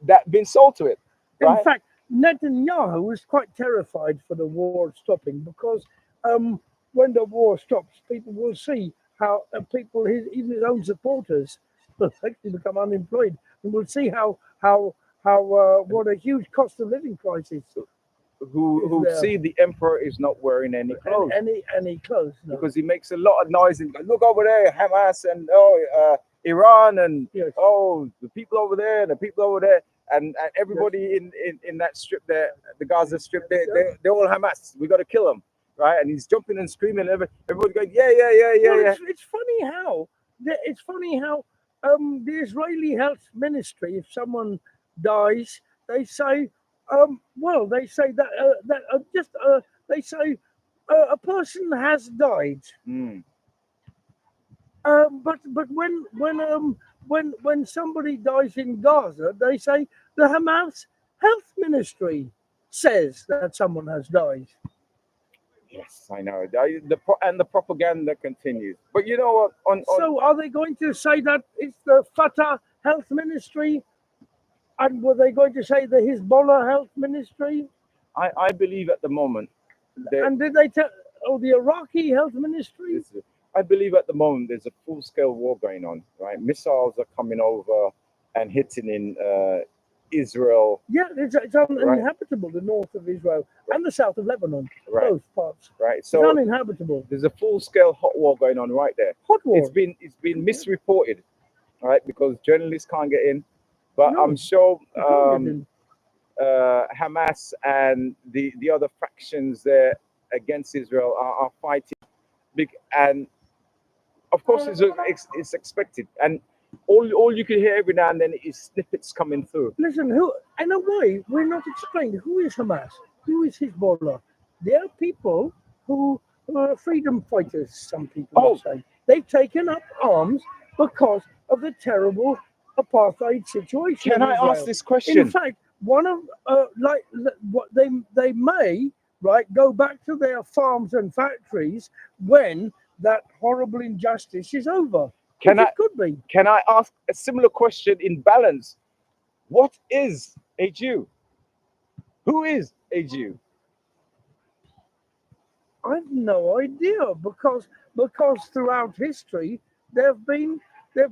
Speaker 1: that's been sold to it. Right?
Speaker 2: In fact, Netanyahu was quite terrified for the war stopping because when the war stops, people will see how even his own supporters, will actually become unemployed, and we'll see how what a huge cost of living crisis.
Speaker 1: Who see the emperor is not wearing any clothes.
Speaker 2: Any clothes, no.
Speaker 1: Because he makes a lot of noise and look over there, Hamas and Iran and the people over there and the people over there and everybody in that strip there, the Gaza strip, they're all Hamas. We got to kill them, right? And he's jumping and screaming. Everybody going, yeah.
Speaker 2: It's funny how the Israeli health ministry, if someone dies, they say. They say that they say a person has died. But when somebody dies in Gaza, they say the Hamas health ministry says that someone has died.
Speaker 1: Yes, I know. The propaganda continues. But you know what?
Speaker 2: So are they going to say that it's the Fatah health ministry? And were they going to say the Hezbollah health ministry?
Speaker 1: I believe at the moment.
Speaker 2: And did they tell the Iraqi health ministry?
Speaker 1: I believe at the moment there's a full-scale war going on, right? Missiles are coming over and hitting in Israel.
Speaker 2: Yeah, it's uninhabitable, the north of Israel and the south of Lebanon, both parts.
Speaker 1: Right, so
Speaker 2: it's uninhabitable.
Speaker 1: There's a full-scale hot war going on right there.
Speaker 2: Hot war.
Speaker 1: It's been misreported, right? Because journalists can't get in. But I'm sure Hamas and the other factions there against Israel are fighting And of course, it's expected. And all you can hear every now and then is snippets coming through.
Speaker 2: Listen, who in a way we're not explained who is Hamas, who is Hezbollah. They are people who are freedom fighters. Some people
Speaker 1: Oh.
Speaker 2: say they've taken up arms because of the terrible apartheid situation.
Speaker 1: Can
Speaker 2: in
Speaker 1: I
Speaker 2: Israel.
Speaker 1: ask this question?
Speaker 2: In fact, one of what they may go back to their farms and factories when that horrible injustice is over.
Speaker 1: Can
Speaker 2: Which
Speaker 1: I-
Speaker 2: it could be.
Speaker 1: Can I ask a similar question in balance? What is a Jew? Who is a Jew?
Speaker 2: I've no idea because throughout history there've been a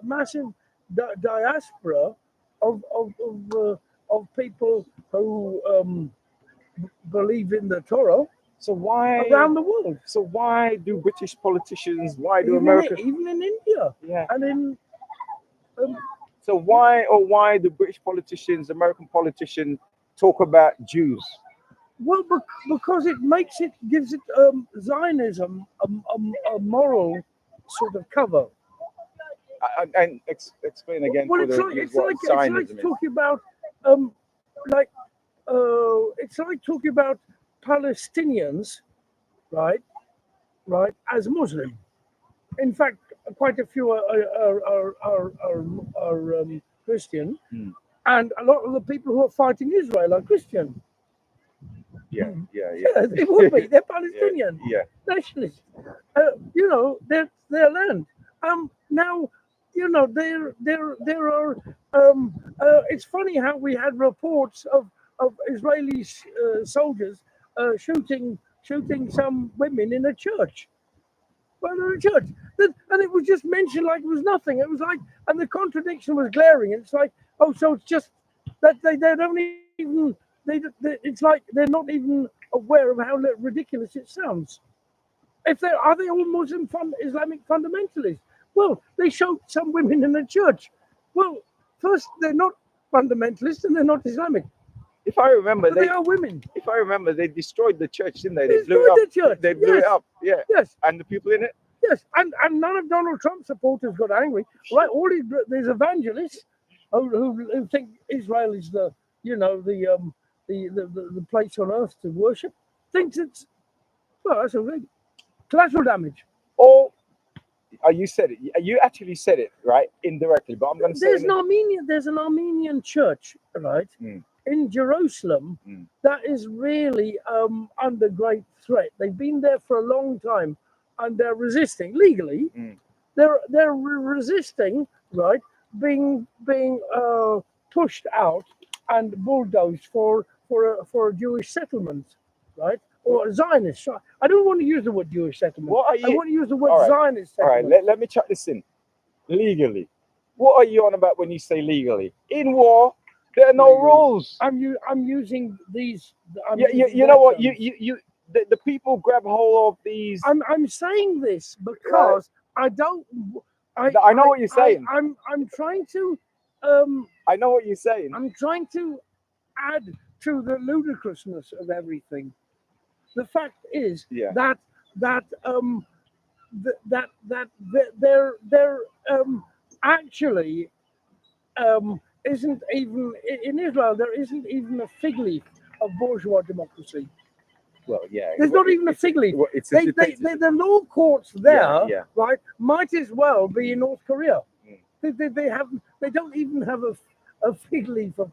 Speaker 2: massive diaspora of people who believe in the Torah
Speaker 1: So why
Speaker 2: around the world,
Speaker 1: So why do British politicians? Why do
Speaker 2: even
Speaker 1: America?
Speaker 2: even in India
Speaker 1: Yeah.
Speaker 2: and in
Speaker 1: So why do British politicians, American politicians, talk about Jews?
Speaker 2: well, because it gives it Zionism a moral sort of cover.
Speaker 1: And explain again
Speaker 2: Well,
Speaker 1: for
Speaker 2: it's
Speaker 1: the
Speaker 2: like
Speaker 1: viewers what
Speaker 2: it's like
Speaker 1: Zionism is.
Speaker 2: talking about it's like talking about Palestinians, right, as Muslim. In fact, quite a few are Christian,
Speaker 1: Hmm.
Speaker 2: and a lot of the people who are fighting Israel are Christian.
Speaker 1: Yeah.
Speaker 2: Yeah, they would be. They're Palestinian
Speaker 1: Yeah.
Speaker 2: nationalists. Their land. Now, there are. It's funny how we had reports of Israeli soldiers shooting some women in a church. Well, in a church, and it was just mentioned like it was nothing. It was like, and the contradiction was glaring. It's like, oh, so it's just that they don't even. It's like they're not even aware of how ridiculous it sounds. If are they all Muslim Islamic fundamentalists? Well, they showed some women in a church. Well, first they're not fundamentalists and they're not Islamic.
Speaker 1: If I remember,
Speaker 2: But they are women.
Speaker 1: if I remember, they destroyed the church, didn't they?
Speaker 2: They
Speaker 1: They blew it up.
Speaker 2: destroyed the church,
Speaker 1: They blew it
Speaker 2: yes.
Speaker 1: up. Yeah.
Speaker 2: Yes,
Speaker 1: And the people in it.
Speaker 2: yes, and none of Donald Trump's supporters got angry. Right, there's evangelists who think Israel is the place on earth to worship. Thinks it's that's a big collateral damage.
Speaker 1: Or you said it. You actually said it right indirectly, but I'm going to say
Speaker 2: There's
Speaker 1: it.
Speaker 2: There's an Armenian church, right, in Jerusalem that is really under great threat. They've been there for a long time, and they're resisting legally. They're resisting, right, being pushed out and bulldozed for a Jewish settlement, right, or a Zionist. I don't want to use the word Jewish settlement.
Speaker 1: What are
Speaker 2: I
Speaker 1: you?
Speaker 2: want to use the word
Speaker 1: All right.
Speaker 2: Zionist
Speaker 1: All right.
Speaker 2: settlement.
Speaker 1: Let me chuck this in. Legally, what are you on about when you say legally? In war, there are no
Speaker 2: Legally.
Speaker 1: rules.
Speaker 2: I'm using these.
Speaker 1: You know what? The people grab hold of these.
Speaker 2: I'm saying this because I don't.
Speaker 1: I know what you're saying.
Speaker 2: I'm trying to.
Speaker 1: I know what you're saying.
Speaker 2: I'm trying to add to the ludicrousness of everything. The fact is
Speaker 1: Yeah.
Speaker 2: that there actually isn't even in Israel. There isn't even a fig leaf of bourgeois democracy.
Speaker 1: Well, yeah.
Speaker 2: There's not even a fig leaf.
Speaker 1: It's
Speaker 2: The law courts there,
Speaker 1: Yeah.
Speaker 2: right, might as well be in North Korea. They don't even have a fig leaf of.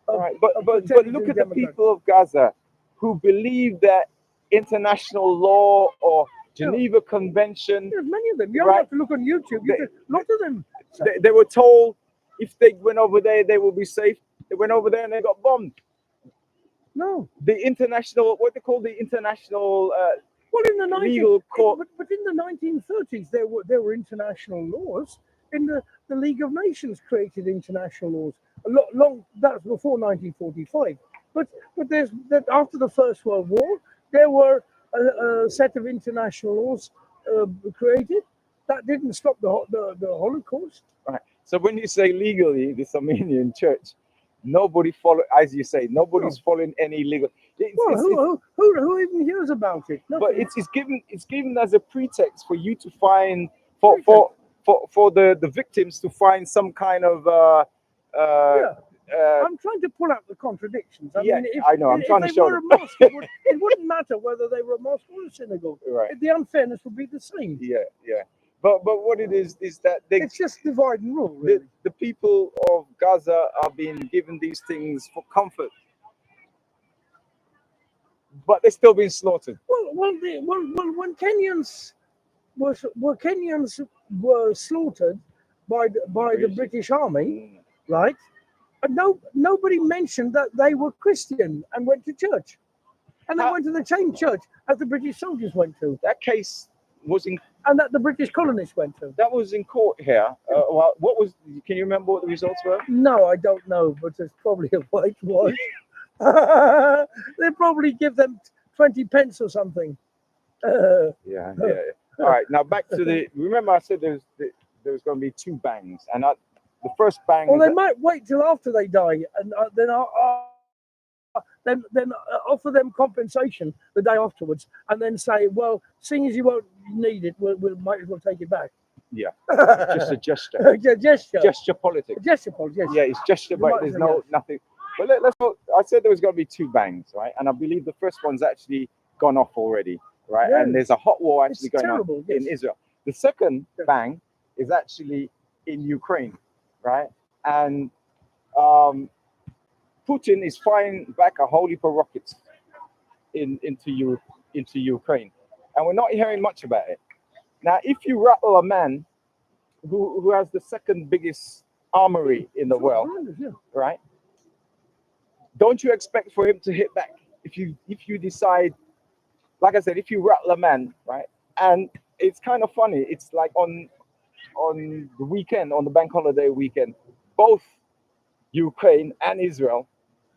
Speaker 1: Right, but
Speaker 2: protecting
Speaker 1: look at the
Speaker 2: Democrats.
Speaker 1: people of Gaza who believe that international law or Geneva Convention.
Speaker 2: There's many of them. You don't
Speaker 1: Right.
Speaker 2: have to look on YouTube. A lot of them.
Speaker 1: They were told if they went over there, they will be safe. They went over there and they got bombed.
Speaker 2: No.
Speaker 1: The international, what they call the international
Speaker 2: Well, in the
Speaker 1: legal court.
Speaker 2: but in the 1930s, there were international laws. In the League of Nations created international laws. That was before 1945. But there's that after the First World War, there were a set of international laws created that didn't stop the Holocaust.
Speaker 1: Right. So when you say legally, this Armenian church, Nobody follow, as you say, nobody's following any legal.
Speaker 2: Well,
Speaker 1: It's,
Speaker 2: who even hears about it?
Speaker 1: but
Speaker 2: Nothing.
Speaker 1: it's given as a pretext for you to find for the victims to find some kind of
Speaker 2: Yeah.
Speaker 1: uh,
Speaker 2: I'm trying to pull out the contradictions. I
Speaker 1: yeah,
Speaker 2: mean, if,
Speaker 1: I know. I'm
Speaker 2: if
Speaker 1: trying to
Speaker 2: they
Speaker 1: show
Speaker 2: were a
Speaker 1: them.
Speaker 2: mosque, it wouldn't matter whether they were a mosque or a synagogue.
Speaker 1: Right.
Speaker 2: The unfairness would be the same.
Speaker 1: Yeah. But what it is that
Speaker 2: It's just divide and rule, really.
Speaker 1: the people of Gaza are being given these things for comfort, but they're still being slaughtered.
Speaker 2: Well, when Kenyans were slaughtered by the British Army,
Speaker 1: Mm.
Speaker 2: right? And nobody mentioned that they were Christian and went to church, and they
Speaker 1: How-
Speaker 2: went to the same church as the British soldiers went to,
Speaker 1: That case was in
Speaker 2: and that the British colonists went to.
Speaker 1: that was in court here. Well, what was? Can you remember what the results were?
Speaker 2: No, I don't know, but it's probably a whitewash. They probably give them 20 pence or something.
Speaker 1: Yeah. All right, now back to the. Remember, I said there's going to be two bangs, and the first bang.
Speaker 2: Or
Speaker 1: is
Speaker 2: they
Speaker 1: that-
Speaker 2: might wait till after they die, and then offer them compensation the day afterwards, and then say, "Well, seeing as you won't need it, we might as well take it back."
Speaker 1: Yeah, just a gesture,
Speaker 2: gesture,
Speaker 1: gesture politics.
Speaker 2: gesture, Paul, yes.
Speaker 1: Yeah, it's gesture, but
Speaker 2: might
Speaker 1: there's
Speaker 2: say
Speaker 1: no
Speaker 2: yes.
Speaker 1: nothing. But let's go. I said there was going to be two bangs, right? And I believe the first one's actually gone off already, right?
Speaker 2: Yes.
Speaker 1: And there's a hot war actually
Speaker 2: It's
Speaker 1: going
Speaker 2: terrible,
Speaker 1: on in
Speaker 2: yes.
Speaker 1: Israel. The second
Speaker 2: Yes.
Speaker 1: bang is actually in Ukraine, right? And Putin is firing back a whole heap of rockets into Ukraine, and we're not hearing much about it. Now, if you rattle a man who has the second biggest armory in the world,
Speaker 2: Yeah.
Speaker 1: right? Don't you expect for him to hit back if you decide, like I said, if you rattle a man, right? And it's kind of funny. It's like on the weekend, on the bank holiday weekend, both Ukraine and Israel,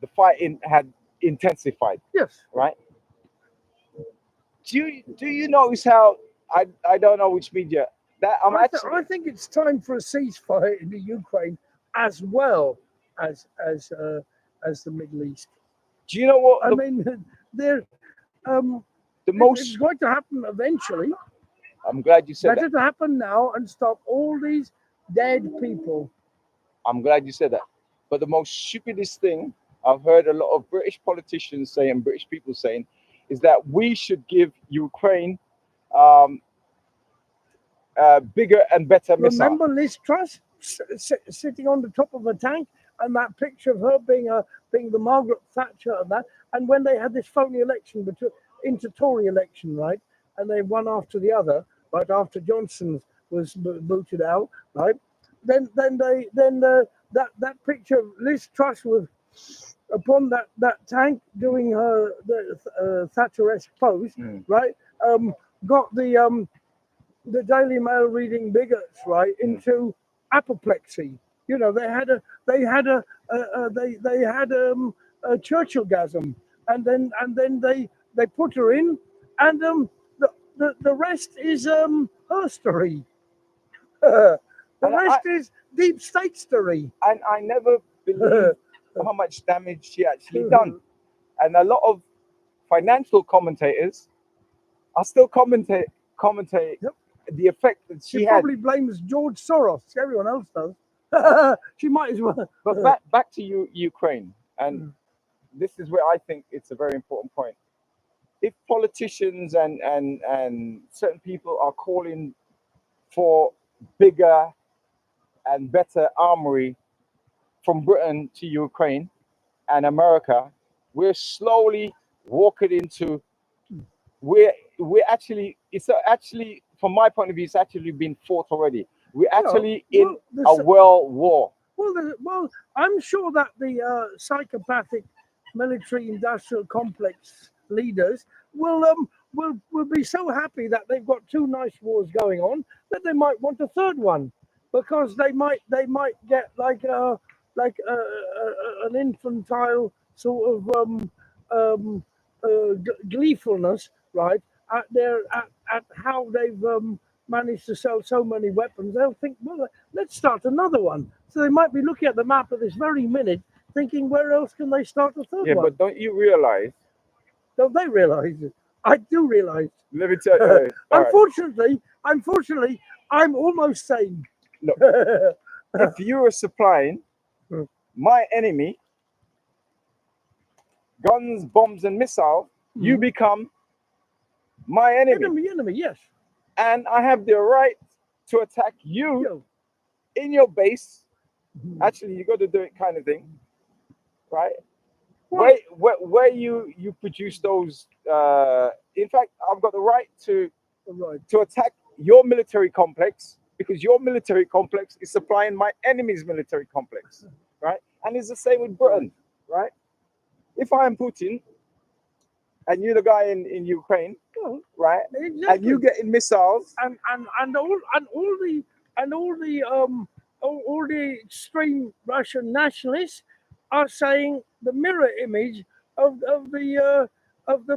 Speaker 1: the fighting had intensified,
Speaker 2: Yes.
Speaker 1: right? Do you notice how I don't know which media that I'm actually
Speaker 2: I think it's time for a ceasefire in the Ukraine as well as the Middle East.
Speaker 1: do you know what
Speaker 2: I mean, they're
Speaker 1: the
Speaker 2: it's
Speaker 1: most
Speaker 2: going to happen eventually.
Speaker 1: I'm glad you said that.
Speaker 2: Better to happen now and stop all these dead people.
Speaker 1: I'm glad you said that. But the most stupidest thing I've heard a lot of British politicians say and British people saying is that we should give Ukraine bigger and better missiles.
Speaker 2: Remember Liz Truss sitting on the top of a tank, and that picture of her being the Margaret Thatcher and that. And when they had this phony election, inter-Tory election, right, and they one after the other, right after Johnson was booted out, right, then that picture of Liz Truss with upon that tank doing her Thatcher-esque pose,
Speaker 1: Mm.
Speaker 2: right, got the Daily Mail reading bigots right into apoplexy. You know, they had a Churchill-gasm, and then they put her in, and the rest is herstory. The
Speaker 1: And
Speaker 2: rest is deep state story.
Speaker 1: And I never believed how much damage she actually done. And a lot of financial commentators are still commentate
Speaker 2: Yep.
Speaker 1: the effect that
Speaker 2: She
Speaker 1: she had.
Speaker 2: probably blames George Soros. Everyone else does. She might as well.
Speaker 1: But back to Ukraine, and this is where I think it's a very important point. If politicians and certain people are calling for bigger and better armory from Britain to Ukraine and America, we're slowly walking into we're actually actually from my point of view it's actually been fought already. We're actually in a world war.
Speaker 2: Well, I'm sure that the psychopathic military-industrial complex leaders will be so happy that they've got two nice wars going on that they might want a third one, because they might get like an infantile sort of gleefulness, right, at how they've managed to sell so many weapons. They'll think, well, let's start another one. So they might be looking at the map at this very minute, thinking where else can they start a third
Speaker 1: Yeah,
Speaker 2: one?
Speaker 1: but don't you realize?
Speaker 2: Don't they realise it? I do realise.
Speaker 1: Let me tell you. all right,
Speaker 2: Unfortunately, I'm almost sane.
Speaker 1: Look. If you are supplying
Speaker 2: Hmm.
Speaker 1: my enemy guns, bombs, and missiles, you
Speaker 2: Mhm.
Speaker 1: become my enemy,
Speaker 2: enemy, yes.
Speaker 1: and I have the right to attack you
Speaker 2: Yo.
Speaker 1: in your base.
Speaker 2: Mhm.
Speaker 1: Actually, you got to do it, kind of thing, right?
Speaker 2: Well,
Speaker 1: Where you produce those. In fact, I've got the right to
Speaker 2: right.
Speaker 1: attack your military complex because your military complex is supplying my enemy's military complex, right? And it's the same with Britain, right? If I am Putin and you're the guy in Ukraine,
Speaker 2: Well,
Speaker 1: right? And
Speaker 2: exactly.
Speaker 1: you getting missiles,
Speaker 2: and all the extreme Russian nationalists are saying the mirror image of the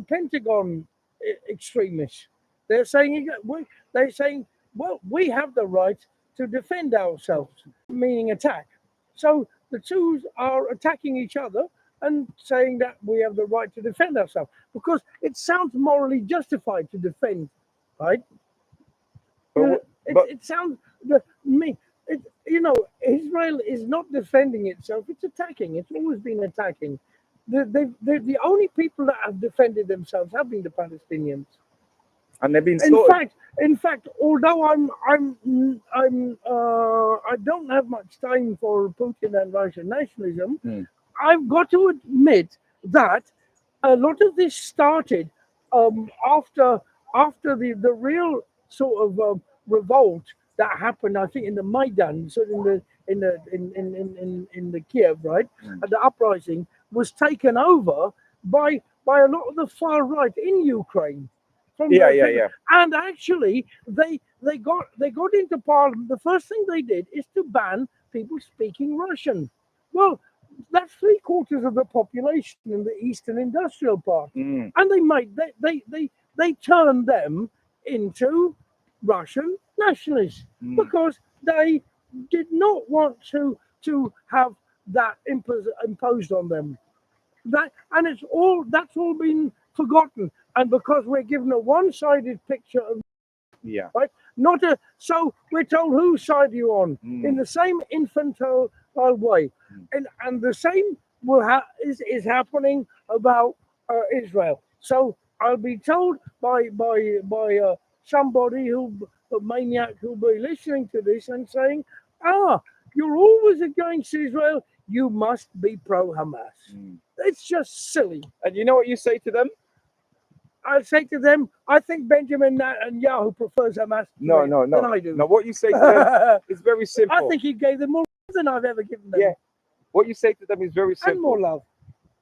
Speaker 2: Pentagon extremists. They're saying they're saying, well, we have the right to defend ourselves, meaning attack. So the two are attacking each other and saying that we have the right to defend ourselves because it sounds morally justified to defend, right?
Speaker 1: but, but
Speaker 2: It sounds me. Israel is not defending itself; it's attacking. It's always been attacking. The only people that have defended themselves have been the Palestinians.
Speaker 1: and they've been
Speaker 2: In
Speaker 1: slaughtered.
Speaker 2: fact, although I don't have much time for Putin and Russian nationalism,
Speaker 1: Hmm.
Speaker 2: I've got to admit that a lot of this started after the real sort of revolt that happened. I think in the Maidan, so in the Kiev, right,
Speaker 1: Mm.
Speaker 2: and the uprising was taken over by a lot of the far right in Ukraine.
Speaker 1: Yeah.
Speaker 2: And actually, they got into parliament. The first thing they did is to ban people speaking Russian. Well, that's three-quarters of the population in the eastern industrial part,
Speaker 1: Mm.
Speaker 2: and they turned them into Russian nationalists
Speaker 1: Mm.
Speaker 2: because they did not want to have that imposed on them. That's all been forgotten, and because we're given a one-sided picture of
Speaker 1: Yeah.
Speaker 2: right, not a so we're told whose side are you on in
Speaker 1: Mm.
Speaker 2: the same infantile way,
Speaker 1: Mm.
Speaker 2: and the same is happening about Israel. So I'll be told by somebody who a maniac who'll be listening to this and saying, you're always against Israel. You must be pro Hamas.
Speaker 1: Mm.
Speaker 2: It's just silly.
Speaker 1: And you know what you say to them?
Speaker 2: I'll say to them, I think Benjamin Netanyahu prefers Hamas
Speaker 1: No.
Speaker 2: than I do.
Speaker 1: No, what you say to them is very simple.
Speaker 2: I think he gave them more than I've ever given them.
Speaker 1: Yeah. What you say to them is very
Speaker 2: And more
Speaker 1: simple.
Speaker 2: love.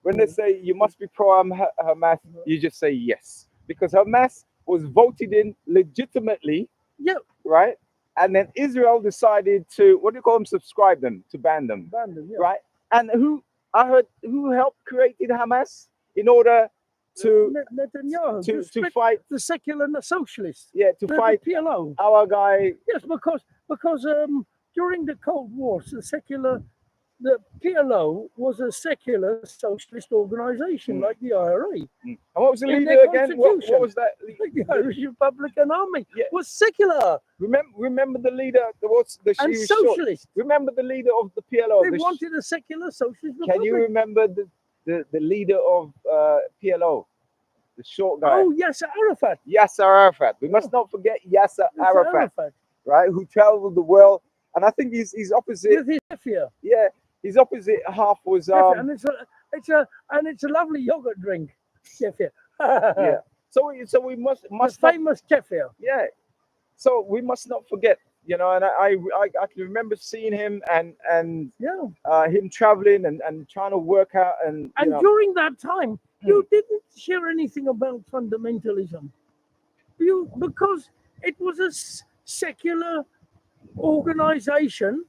Speaker 1: When they say you must be pro Hamas, you just say yes. Because Hamas was voted in legitimately,
Speaker 2: Yeah,
Speaker 1: right? And then Israel decided to, what do you call them, subscribe them, to ban them,
Speaker 2: Brandon, yeah.
Speaker 1: right? And I heard who helped created Hamas in order to
Speaker 2: Netanyahu
Speaker 1: to fight,
Speaker 2: the secular socialists.
Speaker 1: yeah, to
Speaker 2: The
Speaker 1: fight
Speaker 2: PLO.
Speaker 1: our guy.
Speaker 2: Yes, because during the Cold War, the PLO was a secular socialist organization
Speaker 1: Mm.
Speaker 2: like the IRA.
Speaker 1: And what was the
Speaker 2: In
Speaker 1: leader
Speaker 2: their
Speaker 1: again? What
Speaker 2: constitution.
Speaker 1: was that?
Speaker 2: Like the Irish Republican Army
Speaker 1: Yeah.
Speaker 2: was secular
Speaker 1: Remember the leader. What's the
Speaker 2: and
Speaker 1: she was short.
Speaker 2: socialist.
Speaker 1: Remember the leader of the PLO.
Speaker 2: They
Speaker 1: the
Speaker 2: wanted a secular socialist republic.
Speaker 1: Can you remember the leader of PLO, the short guy?
Speaker 2: Oh, Yasser Arafat.
Speaker 1: Yasser Arafat. We must not forget Yasser
Speaker 2: Yasser
Speaker 1: Arafat, right? Who traveled the world, and I think he's opposite.
Speaker 2: With his kefir.
Speaker 1: Yeah, his opposite half was
Speaker 2: And it's a lovely yogurt drink. Kefir.
Speaker 1: yeah. So we must
Speaker 2: The
Speaker 1: not,
Speaker 2: famous kefir.
Speaker 1: yeah. So we must not forget, and I can remember seeing him and
Speaker 2: Yeah.
Speaker 1: him traveling and trying to work out and
Speaker 2: And during that time, you didn't hear anything about fundamentalism. Because it was a secular organization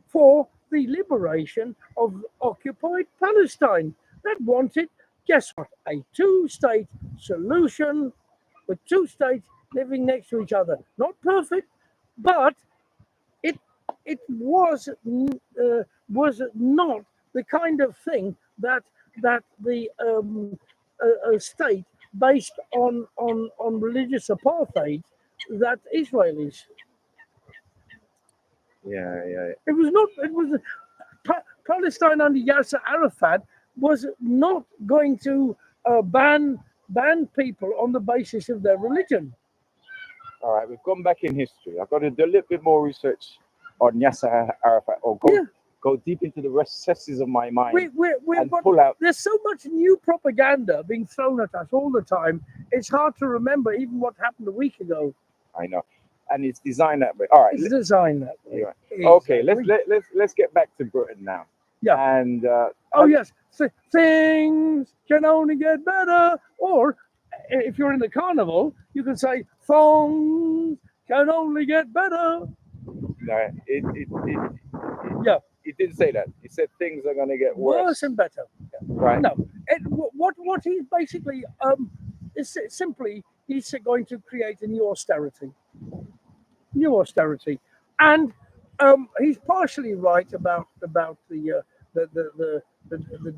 Speaker 2: for the liberation of occupied Palestine that wanted, guess what, a two-state solution with two states living next to each other. Not perfect, but it was not the kind of thing that the a state based on religious apartheid that Israel is.
Speaker 1: Yeah.
Speaker 2: It was not. It was Palestine under Yasser Arafat was not going to ban people on the basis of their religion.
Speaker 1: All right, we've gone back in history. I've got to do a little bit more research on Yasser Arafat, or go deep into the recesses of my mind and pull out.
Speaker 2: There's so much new propaganda being thrown at us all the time. It's hard to remember even what happened a week ago.
Speaker 1: I know, and it's designed that way. All right,
Speaker 2: It's designed that way.
Speaker 1: Right.
Speaker 2: Exactly.
Speaker 1: Okay, let's get back to Britain now.
Speaker 2: Yeah.
Speaker 1: And
Speaker 2: yes, things can only get better. Or if you're in the carnival, you can say thongs can only get better.
Speaker 1: No, it didn't say that. It said things are going to get worse
Speaker 2: and better.
Speaker 1: Right.
Speaker 2: No, what he's basically is simply he's going to create a new austerity, and he's partially right about the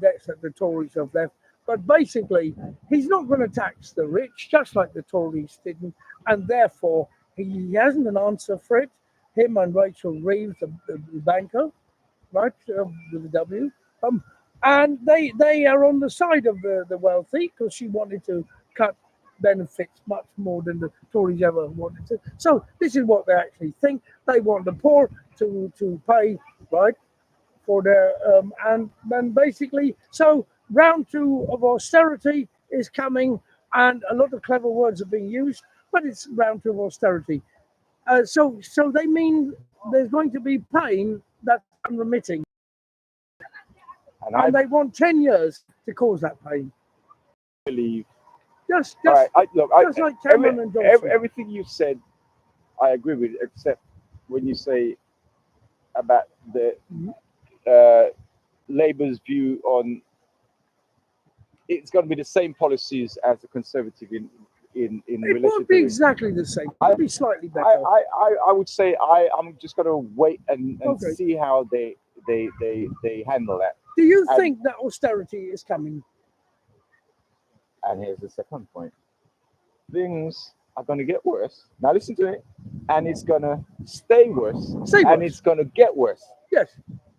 Speaker 2: debts that the Tories have left. But basically, he's not going to tax the rich, just like the Tories didn't, and therefore he hasn't an answer for it. Him and Rachel Reeves, the banker, right, with the W, and they are on the side of the wealthy because she wanted to cut benefits much more than the Tories ever wanted to. So this is what they actually think. They want the poor to pay, right, for their and basically, so round two of austerity is coming, and a lot of clever words are being used, but it's round two of austerity. So they mean there's going to be pain that's unremitting, and they want 10 years to cause that pain.
Speaker 1: Believe.
Speaker 2: Just
Speaker 1: like
Speaker 2: Cameron and Johnson.
Speaker 1: Everything you said, I agree with, except when you say about the Labour's view on it's going to be the same policies as the Conservative in
Speaker 2: it
Speaker 1: relation
Speaker 2: won't be
Speaker 1: to
Speaker 2: exactly the same. It'll be slightly better.
Speaker 1: I would say I'm just going to wait and
Speaker 2: Okay.
Speaker 1: see how they handle that.
Speaker 2: Do you think that austerity is coming?
Speaker 1: And here's the second point. Things are going to get worse. Now listen to it. And it's going to stay worse. And it's going to get worse.
Speaker 2: Yes.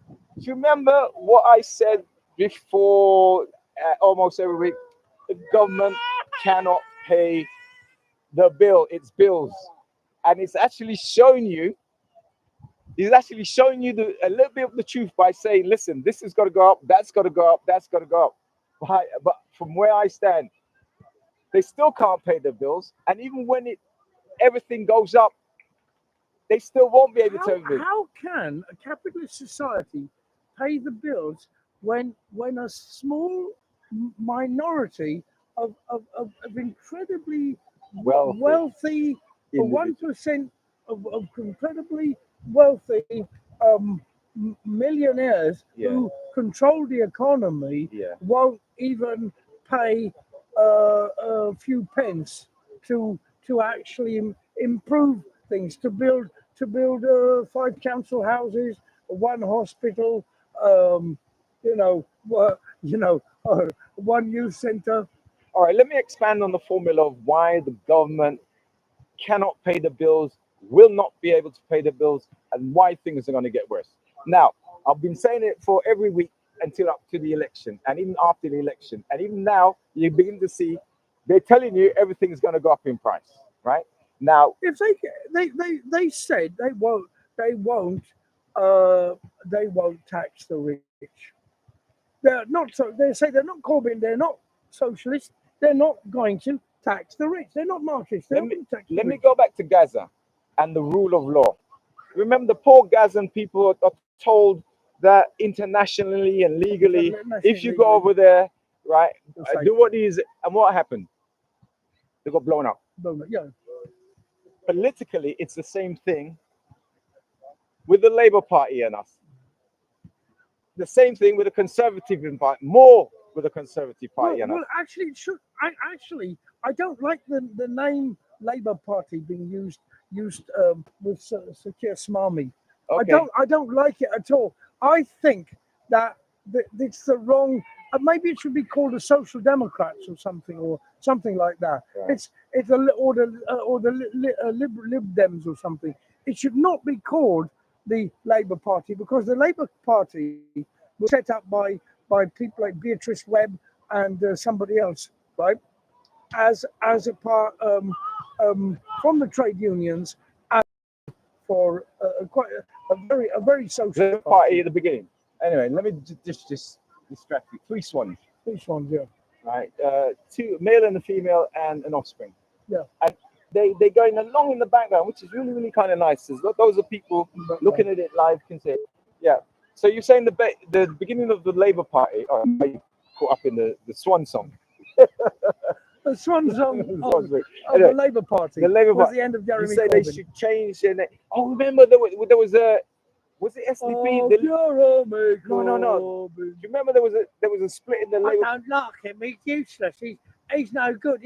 Speaker 1: Do you remember what I said before almost every week? The government cannot pay the bill. It's bills. And it's actually showing you a little bit of the truth by saying, listen, this has got to go up, that's got to go up, that's got to go up. But from where I stand, they still can't pay their bills, and even when everything goes up, they still won't be able to.
Speaker 2: How can a capitalist society pay the bills when a small minority of incredibly wealthy 1% of incredibly wealthy millionaires who control the economy won't even pay a few pence to actually improve things, to build 5 council houses, 1 hospital, one youth center.
Speaker 1: All right, let me expand on the formula of why the government cannot pay the bills, will not be able to pay the bills, and why things are going to get worse. Now, I've been saying it for every week until up to the election, and even after the election, and even now, you begin to see they're telling you everything's going to go up in price, right? Now,
Speaker 2: if they said they won't tax the rich. They're not so. They say they're not Corbyn. They're not socialist. They're not going to tax the rich. They're not Marxists. Let
Speaker 1: me go back to Gaza and the rule of law. Remember, the poor Gazan people are told that internationally and legally, if you go over there, right, do what is, and what happened? They got blown up.
Speaker 2: Yeah.
Speaker 1: Politically, it's the same thing with the Labour Party and us. The same thing with the Conservative Party, more with the Conservative Party and us.
Speaker 2: Well, actually, it should. I don't like the name Labour Party being used with Sir Keir Smarmy.
Speaker 1: Okay.
Speaker 2: I don't like it at all. I think that it's the wrong. Maybe it should be called the Social Democrats or something like that.
Speaker 1: Right.
Speaker 2: It's or the Lib Dems or something. It should not be called the Labour Party, because the Labour Party was set up by people like Beatrice Webb and somebody else, right? As a part from the trade unions, and for quite a very social
Speaker 1: The party at the beginning. Anyway, let me just distract you. 3 swans,
Speaker 2: Which ones, yeah.
Speaker 1: right? 2, male and a female, and an offspring.
Speaker 2: Yeah.
Speaker 1: And they're going along in the background, which is really, really kind of nice. Those are people looking at it live can say, yeah. So you're saying the beginning of the Labour Party, I caught up in the swan song.
Speaker 2: The swan song
Speaker 1: The
Speaker 2: of,
Speaker 1: swan song.
Speaker 2: of
Speaker 1: Anyway,
Speaker 2: the Labour Party.
Speaker 1: the Labour
Speaker 2: was
Speaker 1: Party.
Speaker 2: the end of
Speaker 1: You
Speaker 2: Jeremy
Speaker 1: say they
Speaker 2: Corbyn.
Speaker 1: should change their name. Oh, remember there was a, was it SDP?
Speaker 2: Oh,
Speaker 1: The-
Speaker 2: Jeremy
Speaker 1: No.
Speaker 2: Corbyn.
Speaker 1: Do you remember there was a split in the
Speaker 2: I
Speaker 1: Labour?
Speaker 2: don't like him. He's useless. He's no good.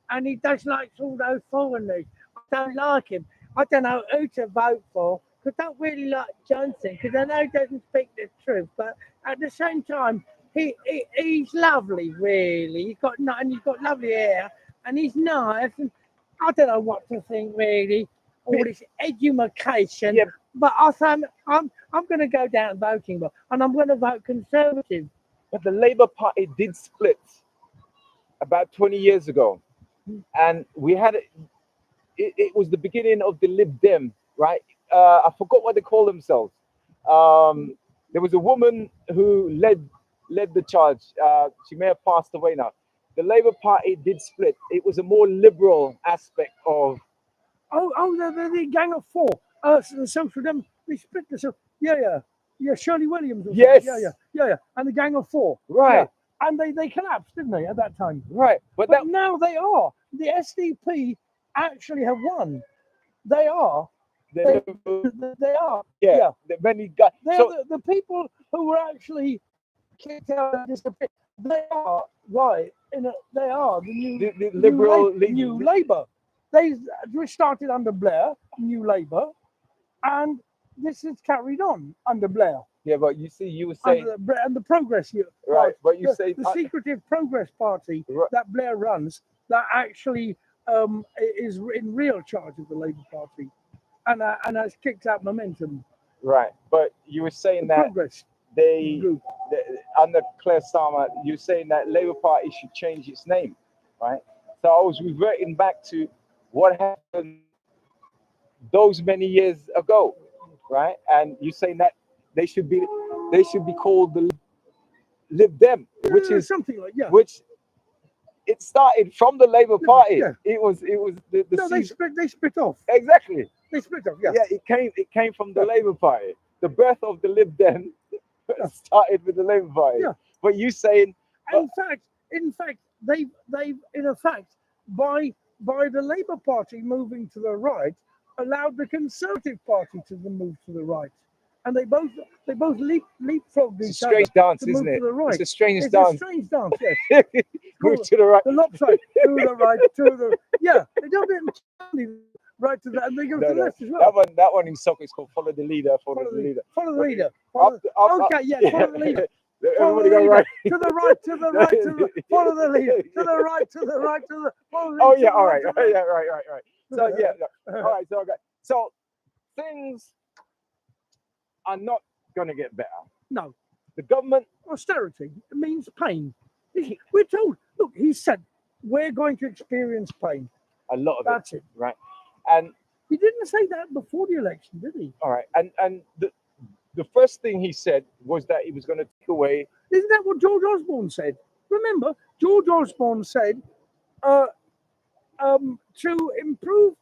Speaker 2: And he does like all those foreigners. I don't like him. I don't know who to vote for, because I don't really like Johnson, because I know he doesn't speak the truth. But at the same time, he's lovely, really. He's got lovely hair, and he's nice. And I don't know what to think, really. All this education.
Speaker 1: Yeah.
Speaker 2: But I'm going to go down voting, and I'm going to vote Conservative.
Speaker 1: But the Labour Party did split about 20 years ago, and we had it was the beginning of the Lib Dem, right? I forgot what they call themselves. There was a woman who led the charge. She may have passed away now. The Labour Party did split. It was a more liberal aspect of.
Speaker 2: The Gang of Four. The Social Dem. They split the. Yeah. Shirley Williams. Or
Speaker 1: Yes.
Speaker 2: something. Yeah. And the Gang of Four.
Speaker 1: Right.
Speaker 2: Yeah. And they collapsed, didn't they, at that time?
Speaker 1: Right. But
Speaker 2: But now they are. The SDP actually have won. They are.
Speaker 1: that.
Speaker 2: They are.
Speaker 1: Yeah. The many guys.
Speaker 2: They're
Speaker 1: So
Speaker 2: the people who were actually kicked out of this. They are right. They are the new
Speaker 1: the liberal
Speaker 2: new Labour. They started under Blair, New Labour, and this is carried on under Blair.
Speaker 1: Yeah, but you see, you were saying
Speaker 2: And the Progress
Speaker 1: right. But you say
Speaker 2: the secretive Progress Party
Speaker 1: Right.
Speaker 2: that Blair runs, that actually is in real charge of the Labour Party, and has kicked out Momentum.
Speaker 1: right. But you were saying
Speaker 2: The
Speaker 1: that
Speaker 2: Progress
Speaker 1: they
Speaker 2: group.
Speaker 1: under Claire Starmer, you're saying that Labour Party should change its name, right? So I was reverting back to what happened those many years ago, right? And you're saying that they should be called the Lib Dem, which is
Speaker 2: something like
Speaker 1: which it started from the Labour Party.
Speaker 2: Yeah.
Speaker 1: It was the
Speaker 2: No, they split off.
Speaker 1: exactly.
Speaker 2: They split off. Yeah.
Speaker 1: Yeah, it came from the Labour Party. The birth of the Lib Dem started with the Labour Party.
Speaker 2: Yeah.
Speaker 1: But you saying
Speaker 2: In fact, they've in effect by the Labour Party moving to the right, allowed the Conservative Party to move to the right, and they both leapfrogged
Speaker 1: it's a
Speaker 2: each other
Speaker 1: strange dance,
Speaker 2: to
Speaker 1: isn't
Speaker 2: move
Speaker 1: it?
Speaker 2: to the right.
Speaker 1: It's a strange
Speaker 2: It's
Speaker 1: dance.
Speaker 2: a strange dance, yes.
Speaker 1: Move to the right.
Speaker 2: The lopside to the right, to the they don't get right to the, and they go
Speaker 1: No,
Speaker 2: to the
Speaker 1: no.
Speaker 2: left as well.
Speaker 1: That one in soccer is called follow the leader. Follow the leader.
Speaker 2: Follow the leader.
Speaker 1: Up, up,
Speaker 2: Okay, yeah, follow the leader. Follow
Speaker 1: Everybody
Speaker 2: the
Speaker 1: go
Speaker 2: leader.
Speaker 1: right.
Speaker 2: To the right, to the right, to the follow the leader. To the right, to the right, to the follow the
Speaker 1: Oh
Speaker 2: leader,
Speaker 1: yeah,
Speaker 2: to the
Speaker 1: all right.
Speaker 2: to the
Speaker 1: Yeah, right. So yeah, all right. So okay. So things are not gonna get better.
Speaker 2: No,
Speaker 1: The government,
Speaker 2: austerity means pain. We're told, look, he said, we're going to experience pain.
Speaker 1: a lot of it,
Speaker 2: That's it.
Speaker 1: right? And
Speaker 2: He didn't say that before the election, did he?
Speaker 1: all right, and the first thing he said was that he was going to take away.
Speaker 2: Isn't that what George Osborne said? Remember, George Osborne said to improve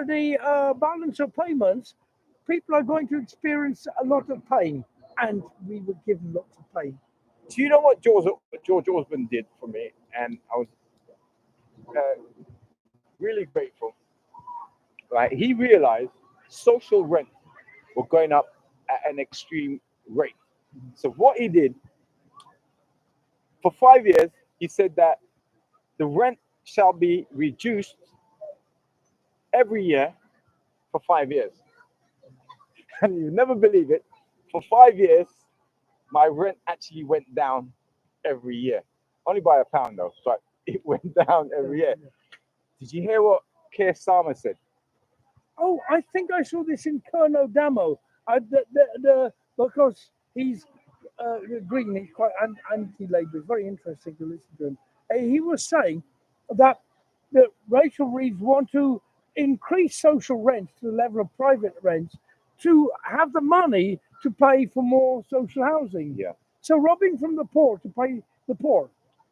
Speaker 2: the balance of payments, people are going to experience a lot of pain, and we would give them lots of pain.
Speaker 1: Do you know what George Osborne did for me? And I was really grateful. Right, he realized social rent were going up at an extreme rate. So what he did for 5 years, he said that the rent shall be reduced every year for 5 years. And you never believe it. For 5 years, my rent actually went down every year. Only by £1 though, but it went down every year. Did you hear what Keir Starmer said?
Speaker 2: Oh, I think I saw this in Kerno Damo. Because he's green, he's quite anti-Labour. It's very interesting to listen to him. He was saying that Rachel Reeves want to increase social rent to the level of private rent to have the money to pay for more social housing.
Speaker 1: Yeah.
Speaker 2: So robbing from the poor to pay the poor.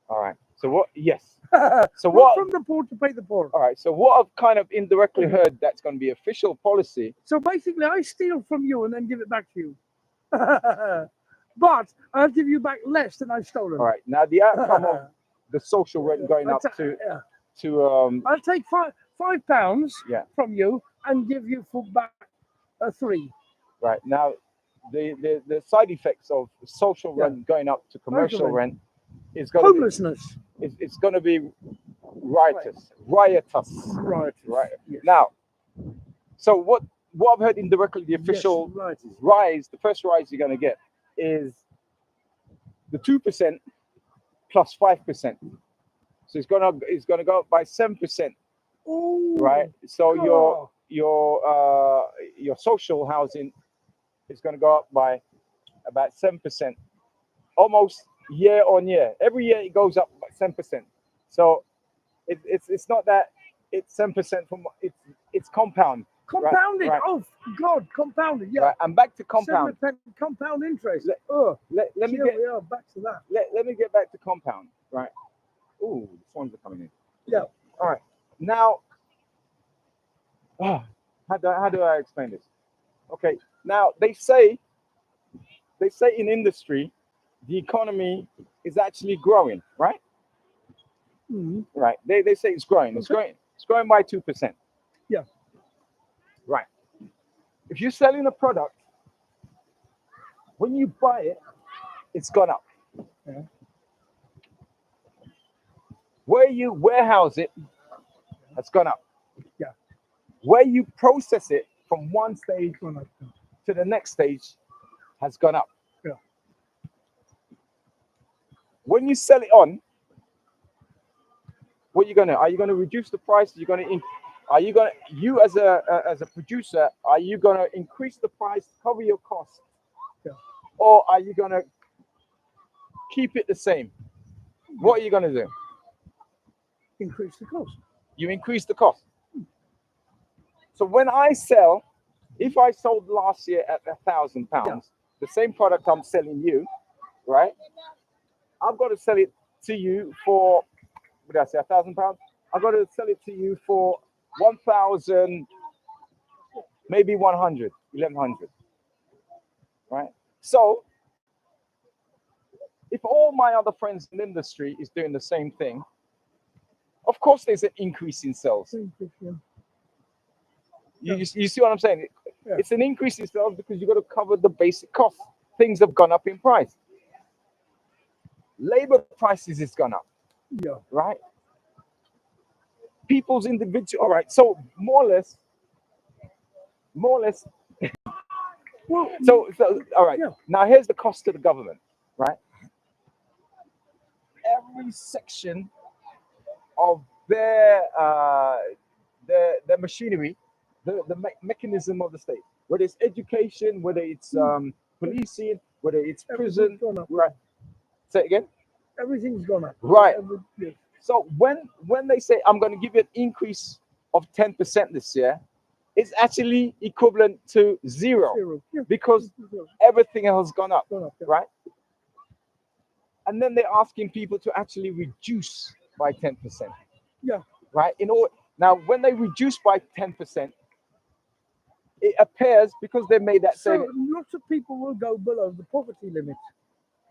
Speaker 1: All right. So what? Yes. So
Speaker 2: Rob
Speaker 1: what?
Speaker 2: from the poor to pay the poor.
Speaker 1: All right. So what I've kind of indirectly heard that's going to be official policy.
Speaker 2: So basically, I steal from you and then give it back to you. But I'll give you back less than I've stolen.
Speaker 1: All right. Now the outcome of the social rent going up to
Speaker 2: I'll take £5
Speaker 1: Yeah.
Speaker 2: from you and give you for back 3.
Speaker 1: right now the side effects of social rent going up to commercial rent is going to
Speaker 2: Homelessness.
Speaker 1: it's going to be riotous.
Speaker 2: Right.
Speaker 1: Right.
Speaker 2: Yes.
Speaker 1: Now, so what I've heard indirectly, the official
Speaker 2: Yes,
Speaker 1: rise, the first rise you're going to get is the 2% plus 5%. So it's going to go up by 7%,
Speaker 2: Oh,
Speaker 1: right? So
Speaker 2: God.
Speaker 1: your social housing is going to go up by about 7%, almost year on year. Every year it goes up by 7%. So it's not that it's 7% from it's compound.
Speaker 2: Compounded.
Speaker 1: Right.
Speaker 2: Oh, God, compounded. Yeah.
Speaker 1: Right. And back to compound.
Speaker 2: 7% compound interest.
Speaker 1: Let me
Speaker 2: Here
Speaker 1: get
Speaker 2: we are back to that.
Speaker 1: let me get back to compound. Right. Ooh, the swans are coming in.
Speaker 2: Yeah.
Speaker 1: All right. Now, how do I explain this? Okay. Now they say in industry, the economy is actually growing, right?
Speaker 2: Mhm.
Speaker 1: Right. They say it's growing. It's growing. It's growing by 2%.
Speaker 2: Yeah.
Speaker 1: Right. If you're selling a product, when you buy it, it's gone up.
Speaker 2: Yeah.
Speaker 1: Where you warehouse it, has gone up.
Speaker 2: Yeah.
Speaker 1: Where you process it from one stage
Speaker 2: Gone up.
Speaker 1: to the next stage has gone up.
Speaker 2: Yeah.
Speaker 1: When you sell it on, what are you gonna reduce the price? You as a producer, are you gonna increase the price to cover your costs?
Speaker 2: Yeah.
Speaker 1: Or are you gonna keep it the same? What are you gonna do?
Speaker 2: Increase the cost.
Speaker 1: You increase the cost. So when I sell, if I sold last year at £1,000, the same product I'm selling you, right? I've got to sell it to you for, what did I say, £1,000? I've got to sell it to you for 1,000, maybe 100, 1,100, right? So if all my other friends in the industry is doing the same thing, of course there's an increase in sales. You see what I'm saying?
Speaker 2: Yeah.
Speaker 1: It's an increase in sales because you've got to cover the basic costs. Things have gone up in price. Labor prices has gone up.
Speaker 2: Yeah.
Speaker 1: Right? People's individual. All right. So more or less.
Speaker 2: Well,
Speaker 1: So all right.
Speaker 2: Yeah.
Speaker 1: Now here's the cost to the government. Right? Every section of their machinery, the mechanism of the state, whether it's education, whether it's policing, whether it's prison,
Speaker 2: gone up.
Speaker 1: right? Say it again.
Speaker 2: Everything's gone up.
Speaker 1: Right.
Speaker 2: Yes.
Speaker 1: So when they say I'm going to give you an increase of 10% this year, it's actually equivalent to zero.
Speaker 2: Yeah.
Speaker 1: Because
Speaker 2: Zero.
Speaker 1: everything else has gone up,
Speaker 2: Gone up, yeah.
Speaker 1: right? And then they're asking people to actually reduce by 10%.
Speaker 2: Yeah.
Speaker 1: Right? Now, when they reduce by 10%, it appears because they made that
Speaker 2: So
Speaker 1: saving,
Speaker 2: lots of people will go below the poverty limit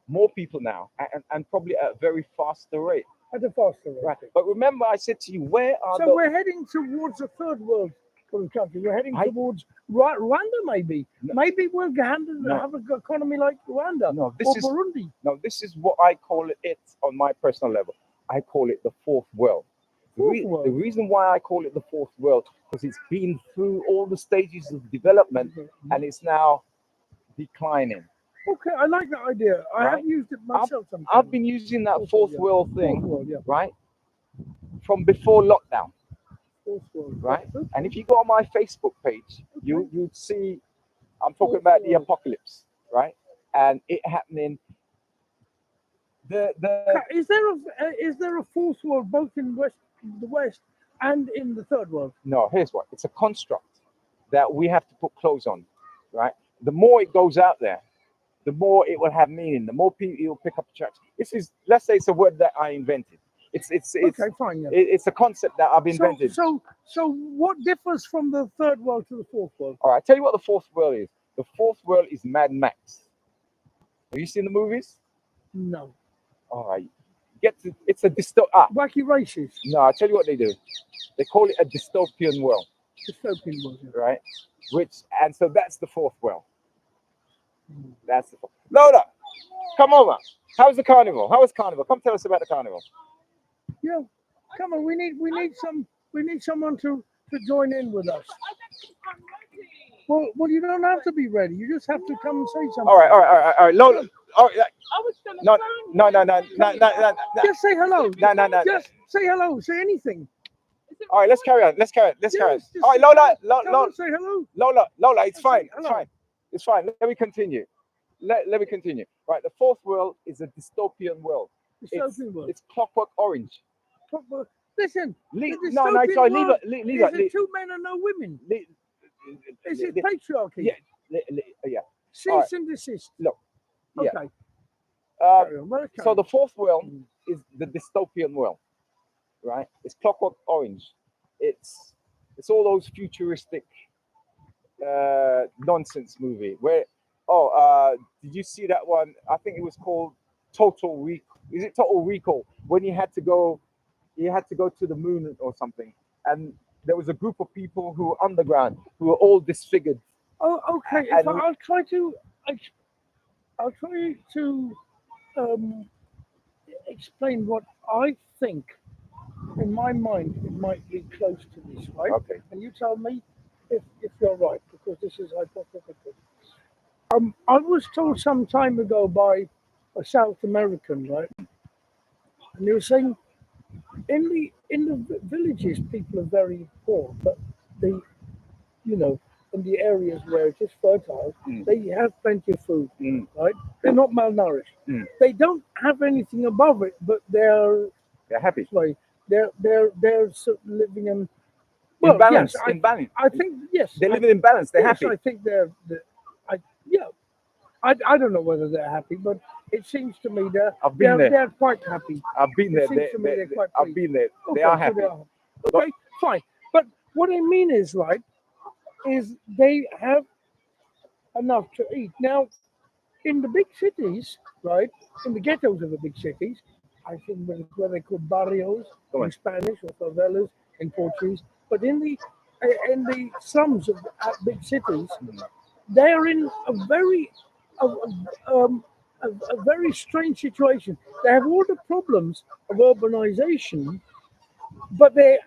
Speaker 1: more people now, and probably at a very faster rate.
Speaker 2: at a faster rate.
Speaker 1: Right. But remember, I said to you, where are
Speaker 2: So
Speaker 1: the
Speaker 2: we're heading towards a third world country. We're heading
Speaker 1: I-
Speaker 2: towards Rwanda, maybe.
Speaker 1: No.
Speaker 2: Maybe we'll have
Speaker 1: No.
Speaker 2: an economy like Rwanda
Speaker 1: No,
Speaker 2: or Burundi.
Speaker 1: this is what I call it on my personal level. I call it the fourth world.
Speaker 2: Fourth world.
Speaker 1: The reason why I call it the fourth world because it's been through all the stages of development and it's now declining.
Speaker 2: Okay, I like that idea. I
Speaker 1: Right.
Speaker 2: have used it myself sometimes.
Speaker 1: I've been using that fourth
Speaker 2: Yeah.
Speaker 1: world thing,
Speaker 2: Fourth world, yeah.
Speaker 1: right, from before lockdown,
Speaker 2: Fourth world.
Speaker 1: right?
Speaker 2: Okay.
Speaker 1: And if you go on my Facebook page, you'd see I'm talking
Speaker 2: Fourth
Speaker 1: about the
Speaker 2: world.
Speaker 1: apocalypse, right? And it happening. The
Speaker 2: Is there a fourth world both in the West and in the third world?
Speaker 1: no, here's what it's a construct that we have to put clothes on, right? The more it goes out there, the more it will have meaning. The more people you'll pick up tracks. This is, let's say, it's a word that I invented. It's
Speaker 2: Okay, fine. Yeah.
Speaker 1: it's a concept that I've invented.
Speaker 2: So what differs from the third world to the fourth world?
Speaker 1: All right, tell you what the fourth world is. The fourth world is Mad Max. Have you seen the movies?
Speaker 2: No.
Speaker 1: All right, it's a
Speaker 2: Wacky races.
Speaker 1: No, I tell you what they do. They call it a dystopian world,
Speaker 2: Dystopian world. Yeah.
Speaker 1: right? And so that's the fourth world. That's the fourth. Lola, come over. How's the carnival? How was carnival? Come tell us about the carnival.
Speaker 2: Yeah. Come on, we need someone to join in with us. Well, you don't have to be ready. You just have to come and say something.
Speaker 1: All right. Lola, all right.
Speaker 3: I was gonna
Speaker 1: No.
Speaker 2: Just say hello.
Speaker 1: No.
Speaker 2: Just say hello. Say anything.
Speaker 1: All right, let's carry on. Let's carry on.
Speaker 2: Just
Speaker 1: All right,
Speaker 2: say
Speaker 1: Lola,
Speaker 2: hello. Say hello.
Speaker 1: Lola, it's
Speaker 2: Say
Speaker 1: fine. It's
Speaker 2: hello.
Speaker 1: fine. It's fine. Let me continue. Let me continue. Right, the fourth world is a dystopian world.
Speaker 2: Dystopian world.
Speaker 1: It's Clockwork Orange.
Speaker 2: Listen.
Speaker 1: No,
Speaker 2: the
Speaker 1: sorry,
Speaker 2: dystopian
Speaker 1: leave
Speaker 2: world
Speaker 1: it.
Speaker 2: is it 2 men and no women? Is it patriarchy?
Speaker 1: Yeah.
Speaker 2: Cease
Speaker 1: Alright.
Speaker 2: and desist.
Speaker 1: Look, yeah.
Speaker 2: Okay.
Speaker 1: Uh,
Speaker 2: Carry on. Well, carry
Speaker 1: so
Speaker 2: on.
Speaker 1: the fourth world is the dystopian world, right? It's Clockwork Orange. It's all those futuristic nonsense movie where did you see that one? I think it was called Total Recall. Is it Total Recall? When you had to go to the moon or something, and there was a group of people who were underground who were all disfigured.
Speaker 2: Oh, okay.
Speaker 1: and
Speaker 2: I'll try to explain what I think. In my mind, it might be close to this, right?
Speaker 1: Okay.
Speaker 2: And you tell me if you're right, because this is hypothetical. I was told some time ago by a South American, right? And they were saying in the villages people are very poor, but they, in the areas where it is fertile, they have plenty of food, right? They're not malnourished. They don't have anything above it, but they're
Speaker 1: happy.
Speaker 2: Sorry, they're living in
Speaker 1: Imbalance.
Speaker 2: Yes,
Speaker 1: Imbalance.
Speaker 2: I think yes.
Speaker 1: They're living in balance. They're
Speaker 2: yes,
Speaker 1: happy.
Speaker 2: I think I don't know whether they're happy, but it seems to me
Speaker 1: I've been there.
Speaker 2: they're quite happy.
Speaker 1: I've been there.
Speaker 2: It seems to me they're quite
Speaker 1: I've
Speaker 2: pleased.
Speaker 1: been there. They
Speaker 2: Okay,
Speaker 1: are
Speaker 2: so
Speaker 1: happy.
Speaker 2: Okay, fine. But what I mean is, right, is they have enough to eat. Now, in the big cities, right, in the ghettos of the big cities, I think where they call barrios in Spanish or favelas in Portuguese, but in the slums of big cities, they are in a very strange situation. They have all the problems of urbanization, but they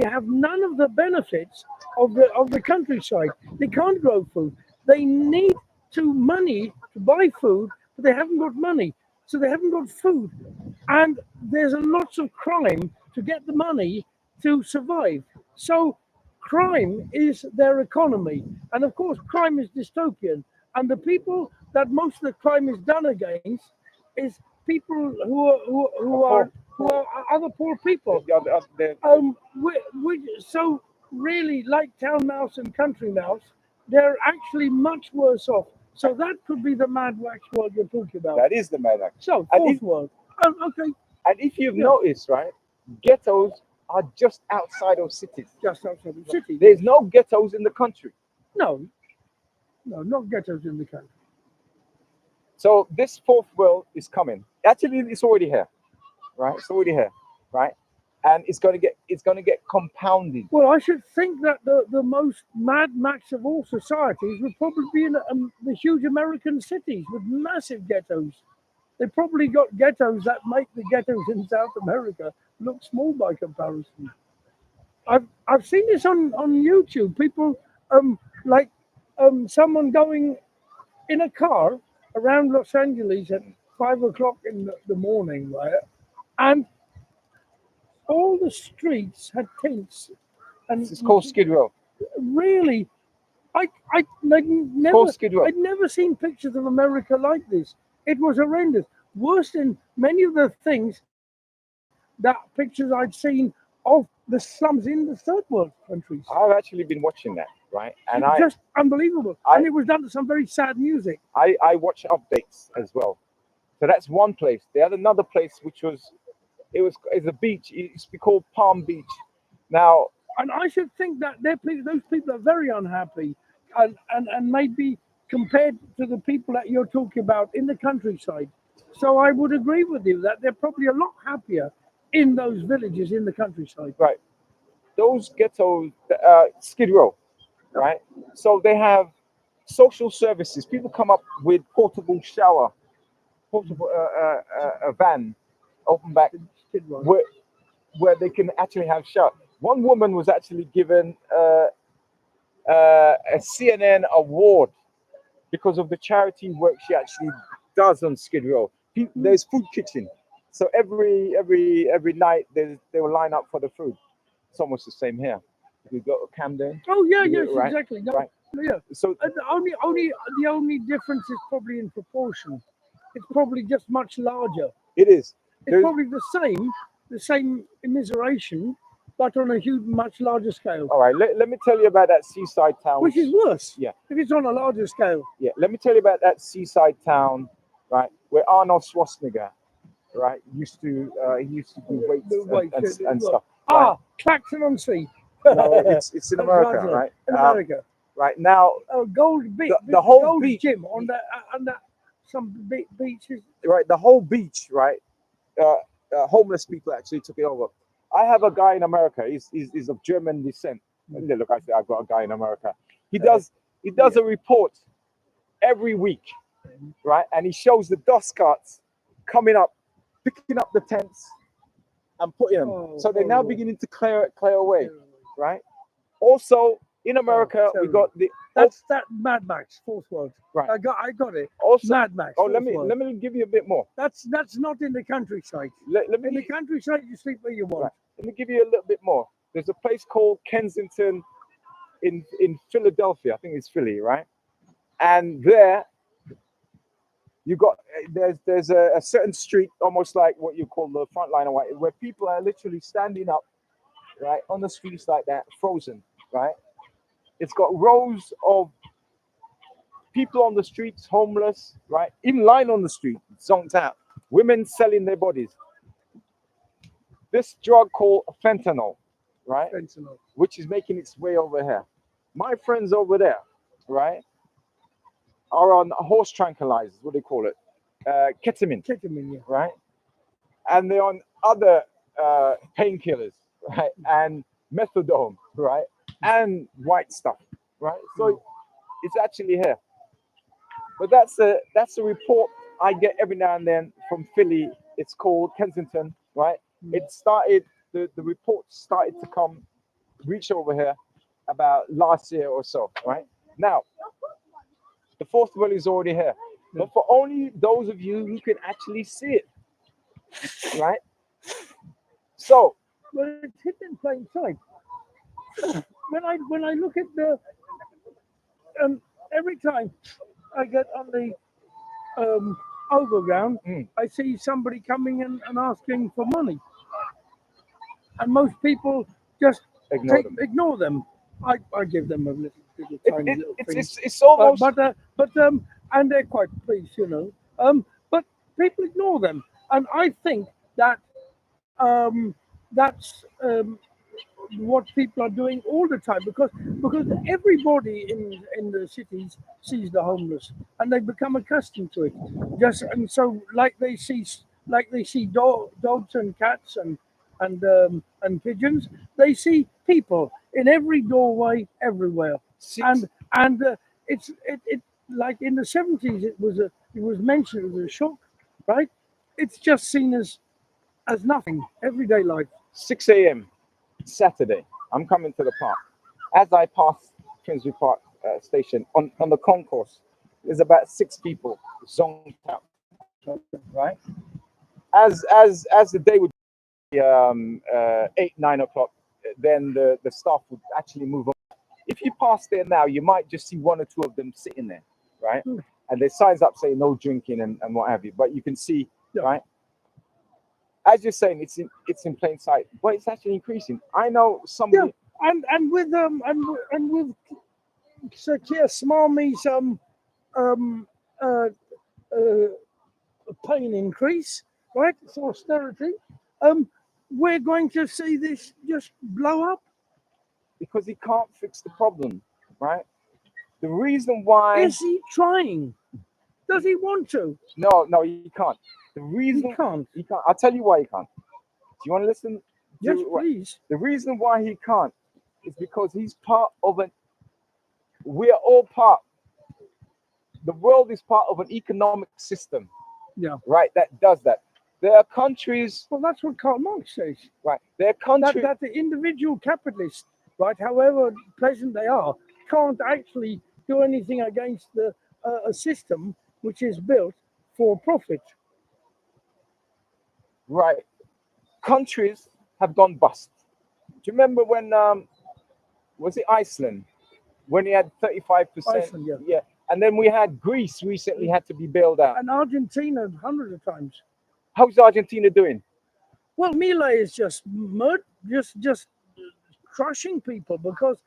Speaker 2: have none of the benefits of the countryside. They can't grow food. They need money to buy food, but they haven't got money, so they haven't got food, and there's a lots of crime to get the money to survive. So crime is their economy, and of course, crime is dystopian. And the people that most of the crime is done against is people who are other poor people. So really, like town mouse and country mouse, they're actually much worse off. So that could be the Mad Max world you're talking about.
Speaker 1: That is the Mad Max.
Speaker 2: So fourth world. Okay.
Speaker 1: And if you've noticed, right, ghettos are just outside of cities.
Speaker 2: Just outside the city.
Speaker 1: There's no ghettos in the country.
Speaker 2: No, not ghettos in the country.
Speaker 1: So this fourth world is coming. Actually, it's already here, right? It's already here, right? And it's going to get compounded.
Speaker 2: Well, I should think that the most Mad Max of all societies would probably be in the huge American cities with massive ghettos. They probably got ghettos that make the ghettos in South America look small by comparison. I've seen this on YouTube. People someone going in a car around Los Angeles at 5 o'clock in the morning, right? And all the streets had tints, and
Speaker 1: It's called Skid Row.
Speaker 2: really, I'd never,
Speaker 1: Called Skid Row.
Speaker 2: I'd never seen pictures of America like this. It was horrendous, worse than many of the things that pictures I'd seen of the slums in the third world countries.
Speaker 1: I've actually been watching that, right? And
Speaker 2: Just unbelievable, and it was done to some very sad music.
Speaker 1: I watch updates as well. So that's one place. They had another place which was it's a beach. It's called Palm Beach. Now,
Speaker 2: And I should think that those people are very unhappy, and maybe compared to the people that you're talking about in the countryside. So I would agree with you that they're probably a lot happier in those villages in the countryside.
Speaker 1: right, those ghettos, Skid Row, right? So they have social services. People come up with portable shower, portable a van, open back,
Speaker 2: Skid Row.
Speaker 1: where they can actually have shower. One woman was actually given a CNN award because of the charity work she actually does on Skid Row. There's food kitchen, so every night they will line up for the food. It's almost the same here. We go to Camden.
Speaker 2: Oh yeah,
Speaker 1: Yeah,
Speaker 2: yes,
Speaker 1: right,
Speaker 2: exactly. No,
Speaker 1: right.
Speaker 2: yeah.
Speaker 1: So
Speaker 2: And the only difference is probably in proportion. It's probably just much larger.
Speaker 1: it is.
Speaker 2: It's
Speaker 1: There's-
Speaker 2: probably the same immiseration, but on a huge, much larger scale,
Speaker 1: all right, let me tell you about that seaside town.
Speaker 2: which is worse.
Speaker 1: Yeah.
Speaker 2: If it's on a larger scale.
Speaker 1: Yeah, let me tell you about that seaside town, right, where Arnold Schwarzenegger, right, used to do weights
Speaker 2: The weights,
Speaker 1: and
Speaker 2: yeah,
Speaker 1: stuff.
Speaker 2: Ah, Clacton on Sea.
Speaker 1: No, it's in America,
Speaker 2: Glasgow,
Speaker 1: right?
Speaker 2: In America.
Speaker 1: Right now,
Speaker 2: Gold Beach.
Speaker 1: the whole
Speaker 2: Gold
Speaker 1: beach-
Speaker 2: Gym on that some beaches.
Speaker 1: right, the whole beach, right? Homeless people actually took it over. I have a guy in America. He's of German descent. Look, I say I've got a guy in America. He does a report every week, right? And he shows the dust carts coming up, picking up the tents and putting them.
Speaker 2: Oh,
Speaker 1: So they're now
Speaker 2: horrible.
Speaker 1: beginning to clear away, right? Also in America, we
Speaker 2: terrible.
Speaker 1: got the
Speaker 2: That's that Mad Max Fourth World.
Speaker 1: Right.
Speaker 2: I got it.
Speaker 1: also.
Speaker 2: Mad Max.
Speaker 1: Oh, let
Speaker 2: Fourth World.
Speaker 1: me give you a bit more.
Speaker 2: That's not in the countryside.
Speaker 1: Let me
Speaker 2: In the countryside, you sleep where you want.
Speaker 1: Right. Let me give you a little bit more. There's a place called Kensington in Philadelphia. I think it's Philly, right? And there you got there's a certain street, almost like what you call the front line, where people are literally standing up, right, on the streets like that, frozen, right? It's got rows of people on the streets, homeless, right, in line on the street, zonked out, women selling their bodies. This drug called fentanyl, right,
Speaker 2: Fentanyl.
Speaker 1: which is making its way over here. My friends over there, right, are on horse tranquilizers, what do they call it? Ketamine,
Speaker 2: Ketamine, yeah.
Speaker 1: right? And they're on other painkillers, right? And methadone, right? And white stuff, right? So it's actually here. But that's a report I get every now and then from Philly. It's called Kensington, right? It started, the report started to reach over here about last year or so, right? Now, the fourth wheel is already here. But for only those of you who can actually see it, right? So,
Speaker 2: Well, it's hidden in plain sight. When I look at the every time I get on the overground, I see somebody coming in and asking for money, and most people just
Speaker 1: ignore them.
Speaker 2: I give them a little tiny little thing.
Speaker 1: It's almost
Speaker 2: But and they're quite pleased, you know. But people ignore them, and I think that that's what people are doing all the time because everybody in the cities sees the homeless and they become accustomed to it. And so like they see dogs and cats and pigeons, they see people in every doorway everywhere. And it's like in the 70s it was mentioned, it was a shock, right? It's just seen as nothing, everyday life.
Speaker 1: 6 a.m. Saturday, I'm coming to the park. As I pass Finsbury Park station on the concourse, there's about 6 people zonked out, right? As the day would be 8, 9 o'clock, then the staff would actually move on. If you pass there now, you might just see 1 or 2 of them sitting there, right? And there's signs up saying no drinking and what have you. But you can see, right? As you're saying, it's in plain sight, but it's actually increasing. I know somebody.
Speaker 2: And with Sir Keir Smarmy's paying increase, right? It's austerity. We're going to see this just blow up.
Speaker 1: Because he can't fix the problem, right? The reason why
Speaker 2: Is he trying? Does he want to?
Speaker 1: no, he can't. The reason
Speaker 2: He can't.
Speaker 1: he can't. I'll tell you why he can't. Do you want to listen?
Speaker 2: Yes, please.
Speaker 1: The reason why he can't is because he's part of an. We are all part. The world is part of an economic system.
Speaker 2: Yeah.
Speaker 1: Right. That does that. There are countries.
Speaker 2: Well, that's what Karl Marx says.
Speaker 1: Right. There are countries
Speaker 2: that the individual capitalists, right, however pleasant they are, can't actually do anything against a system which is built for profit.
Speaker 1: Right. Countries have gone bust. Do you remember when was it Iceland when he had 35%?
Speaker 2: Iceland,
Speaker 1: Yeah. And then we had Greece recently had to be bailed out.
Speaker 2: And Argentina hundreds of times.
Speaker 1: How's Argentina doing?
Speaker 2: Well, Milei is just just crushing people because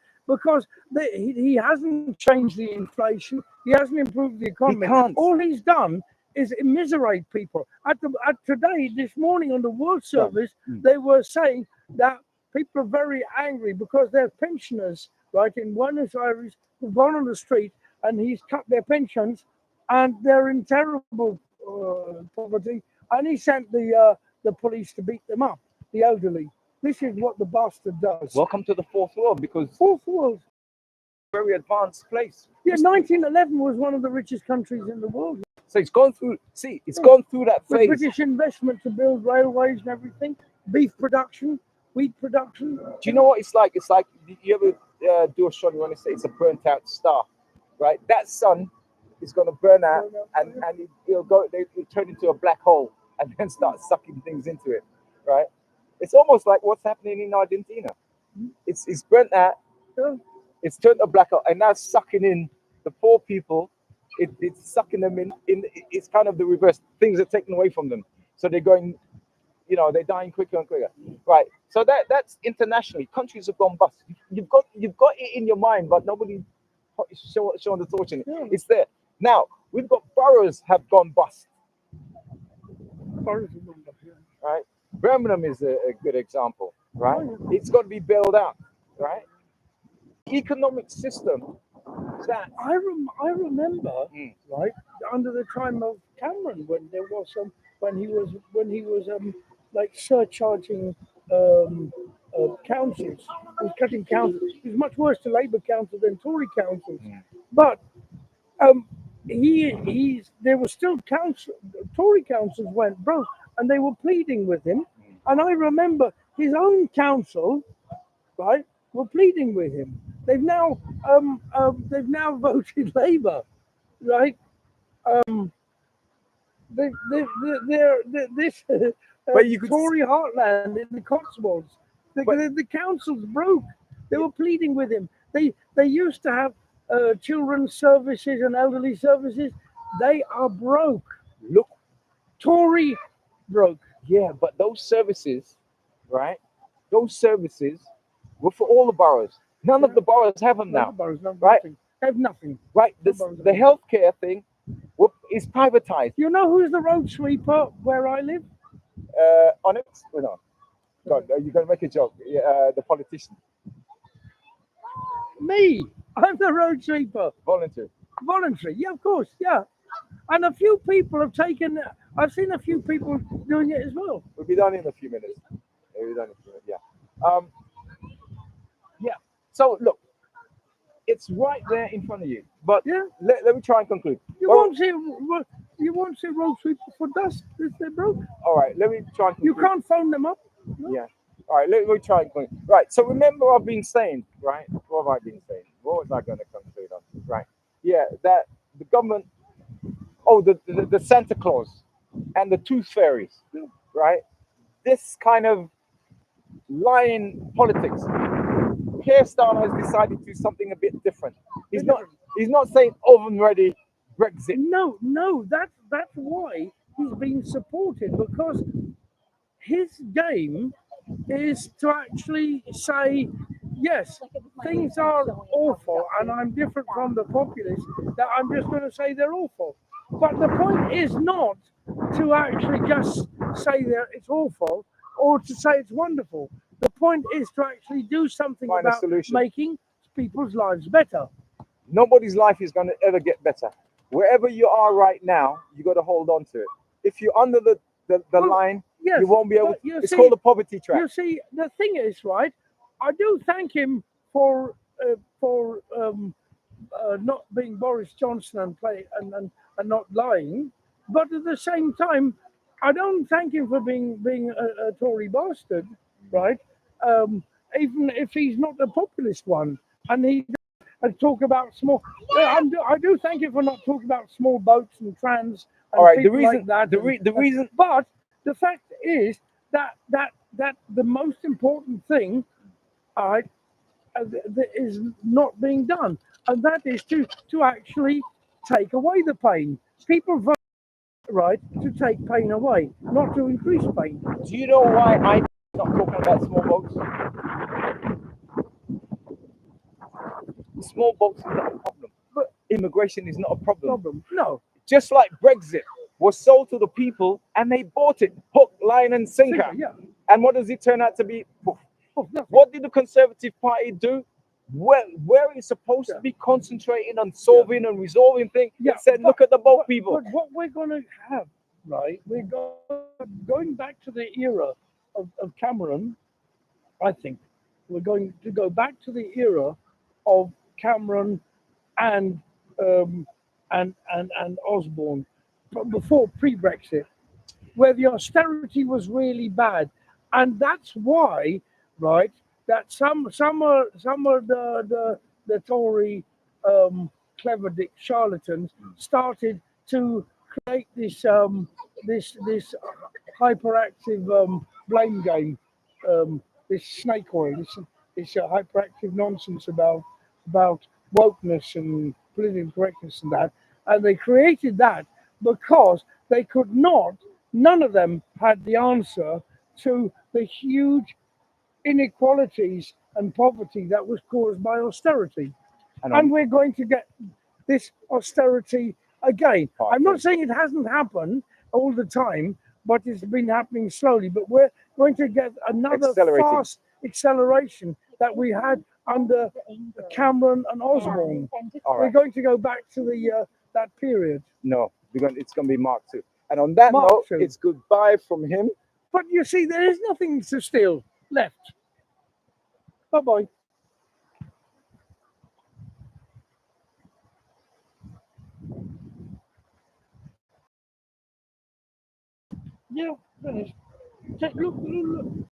Speaker 2: he hasn't changed the inflation. He hasn't improved the economy.
Speaker 1: can't.
Speaker 2: All he's done is immiserate people. At today, this morning on the World Service, they were saying that people are very angry because their pensioners, right, in Buenos Aires, who've gone on the street and he's cut their pensions and they're in terrible poverty. And he sent the police to beat them up, the elderly. This is what the bastard does.
Speaker 1: Welcome to the fourth world, because
Speaker 2: Fourth world.
Speaker 1: very advanced place.
Speaker 2: Yeah, 1911 was one of the richest countries in the world.
Speaker 1: So it's gone through. See, it's gone through that
Speaker 2: With
Speaker 1: phase.
Speaker 2: British investment to build railways and everything, beef production, wheat production.
Speaker 1: Do you know what it's like? It's like you ever do a shot you want to say it's a burnt out star, right? That sun is going to burn out, and it'll turn into a black hole and then start sucking things into it, right? It's almost like what's happening in Argentina. It's burnt out, it's turned a black hole, and now sucking in the poor people. It's sucking them in. It's kind of the reverse. Things are taken away from them, so they're going. They're dying quicker and quicker, right? So that's internationally. Countries have gone bust. You've got it in your mind, but nobody showing the torch in it.
Speaker 2: Yeah.
Speaker 1: It's there now. We've got boroughs have gone bust, right? Birmingham is a good example, right? It's got to be bailed out, right? Economic system that
Speaker 2: I remember, right, under the time of Cameron, when there was when he was like surcharging councils, he was cutting councils. It was much worse to Labour council than Tory councils, but there were still Tory councils went broke, and they were pleading with him. And I remember his own council, right, were pleading with him. They've now voted Labour, right? This Tory heartland in the Cotswolds. The council's broke. They were pleading with him. They used to have children's services and elderly services. They are broke.
Speaker 1: Look,
Speaker 2: Tory broke.
Speaker 1: Yeah, but those services, right? Those services were for all the boroughs. None of the boroughs have them now, right?
Speaker 2: They have nothing.
Speaker 1: Right. The healthcare thing is privatized.
Speaker 2: You know who's the road sweeper where I live?
Speaker 1: Onyx? No. God, you're going to make a joke. The politician.
Speaker 2: Me. I'm the road sweeper.
Speaker 1: Voluntary.
Speaker 2: Yeah, of course. Yeah. And a few people have taken. I've seen a few people doing it as well.
Speaker 1: We'll be done in a few minutes. Yeah. Yeah. So look, it's right there in front of you. But let me try and conclude.
Speaker 2: You won't see road sweeper for dust if they're broke.
Speaker 1: All right. Let me try and conclude.
Speaker 2: You can't phone them up. No?
Speaker 1: Yeah. All right. Let me try and conclude. Right. So remember, I've been saying, right? What have I been saying? What was I going to conclude on? Right. Yeah. That the government, oh, the Santa Claus and the Tooth Fairies, right? This kind of lying politics. Keir Starmer has decided to do something a bit different. He's not saying oven ready Brexit.
Speaker 2: No, that's why he's been supported, because his game is to actually say, yes, things are awful, and I'm different from the populace, that I'm just going to say they're awful. But the point is not to actually just say that it's awful or to say it's wonderful. The point is to actually do something
Speaker 1: Find a
Speaker 2: about
Speaker 1: solution.
Speaker 2: making people's lives better.
Speaker 1: Nobody's life is going to ever get better. Wherever you are right now, you got to hold on to it. If you're under the
Speaker 2: Well,
Speaker 1: line,
Speaker 2: yes,
Speaker 1: you won't be able
Speaker 2: but
Speaker 1: to.
Speaker 2: you
Speaker 1: It's
Speaker 2: see-
Speaker 1: called a poverty trap.
Speaker 2: You see, the thing is, right? I do thank him for not being Boris Johnson and not lying, but at the same time, I don't thank him for being a Tory bastard, right? Even if he's not a populist one, and he talk about small. I do thank him for not talking about small boats and trans and
Speaker 1: All right. The
Speaker 2: people
Speaker 1: reason.
Speaker 2: like that.
Speaker 1: The reason.
Speaker 2: But the fact is that the most important thing, all right, that is not being done, and that is to actually take away the pain. People vote right to take pain away, not to increase pain.
Speaker 1: Do you know why I'm not talking about small boats? Small boats is not a problem, but immigration is not a problem.
Speaker 2: No,
Speaker 1: Just like Brexit was sold to the people and they bought it hook, line, and sinker.
Speaker 2: yeah.
Speaker 1: And what does it turn out to be? Poof.
Speaker 2: Oh, nothing.
Speaker 1: What did the Conservative Party do? Where it's supposed to be concentrating on solving and resolving things, it said, look at the boat people.
Speaker 2: But what we're going to have, right? We're going back to the era of Cameron. I think we're going to go back to the era of Cameron and Osborne, but before pre-Brexit, where the austerity was really bad, and that's why, right, that some are the Tory clever dick charlatans started to create this this hyperactive blame game, this snake oil, this hyperactive nonsense about wokeness and political correctness and that, and they created that because they could not. None of them had the answer to the huge inequalities and poverty that was caused by austerity. And we're going to get this austerity again. I'm not saying it hasn't happened all the time, but it's been happening slowly. But we're going to get another fast acceleration that we had under Cameron and Osborne. We're going to go back to the that period.
Speaker 1: No, it's going to be Mark II. And on that
Speaker 2: Mark
Speaker 1: note,
Speaker 2: II.
Speaker 1: it's goodbye from him.
Speaker 2: But you see, there is nothing to steal left. Bye-bye. Yeah, finished. Look.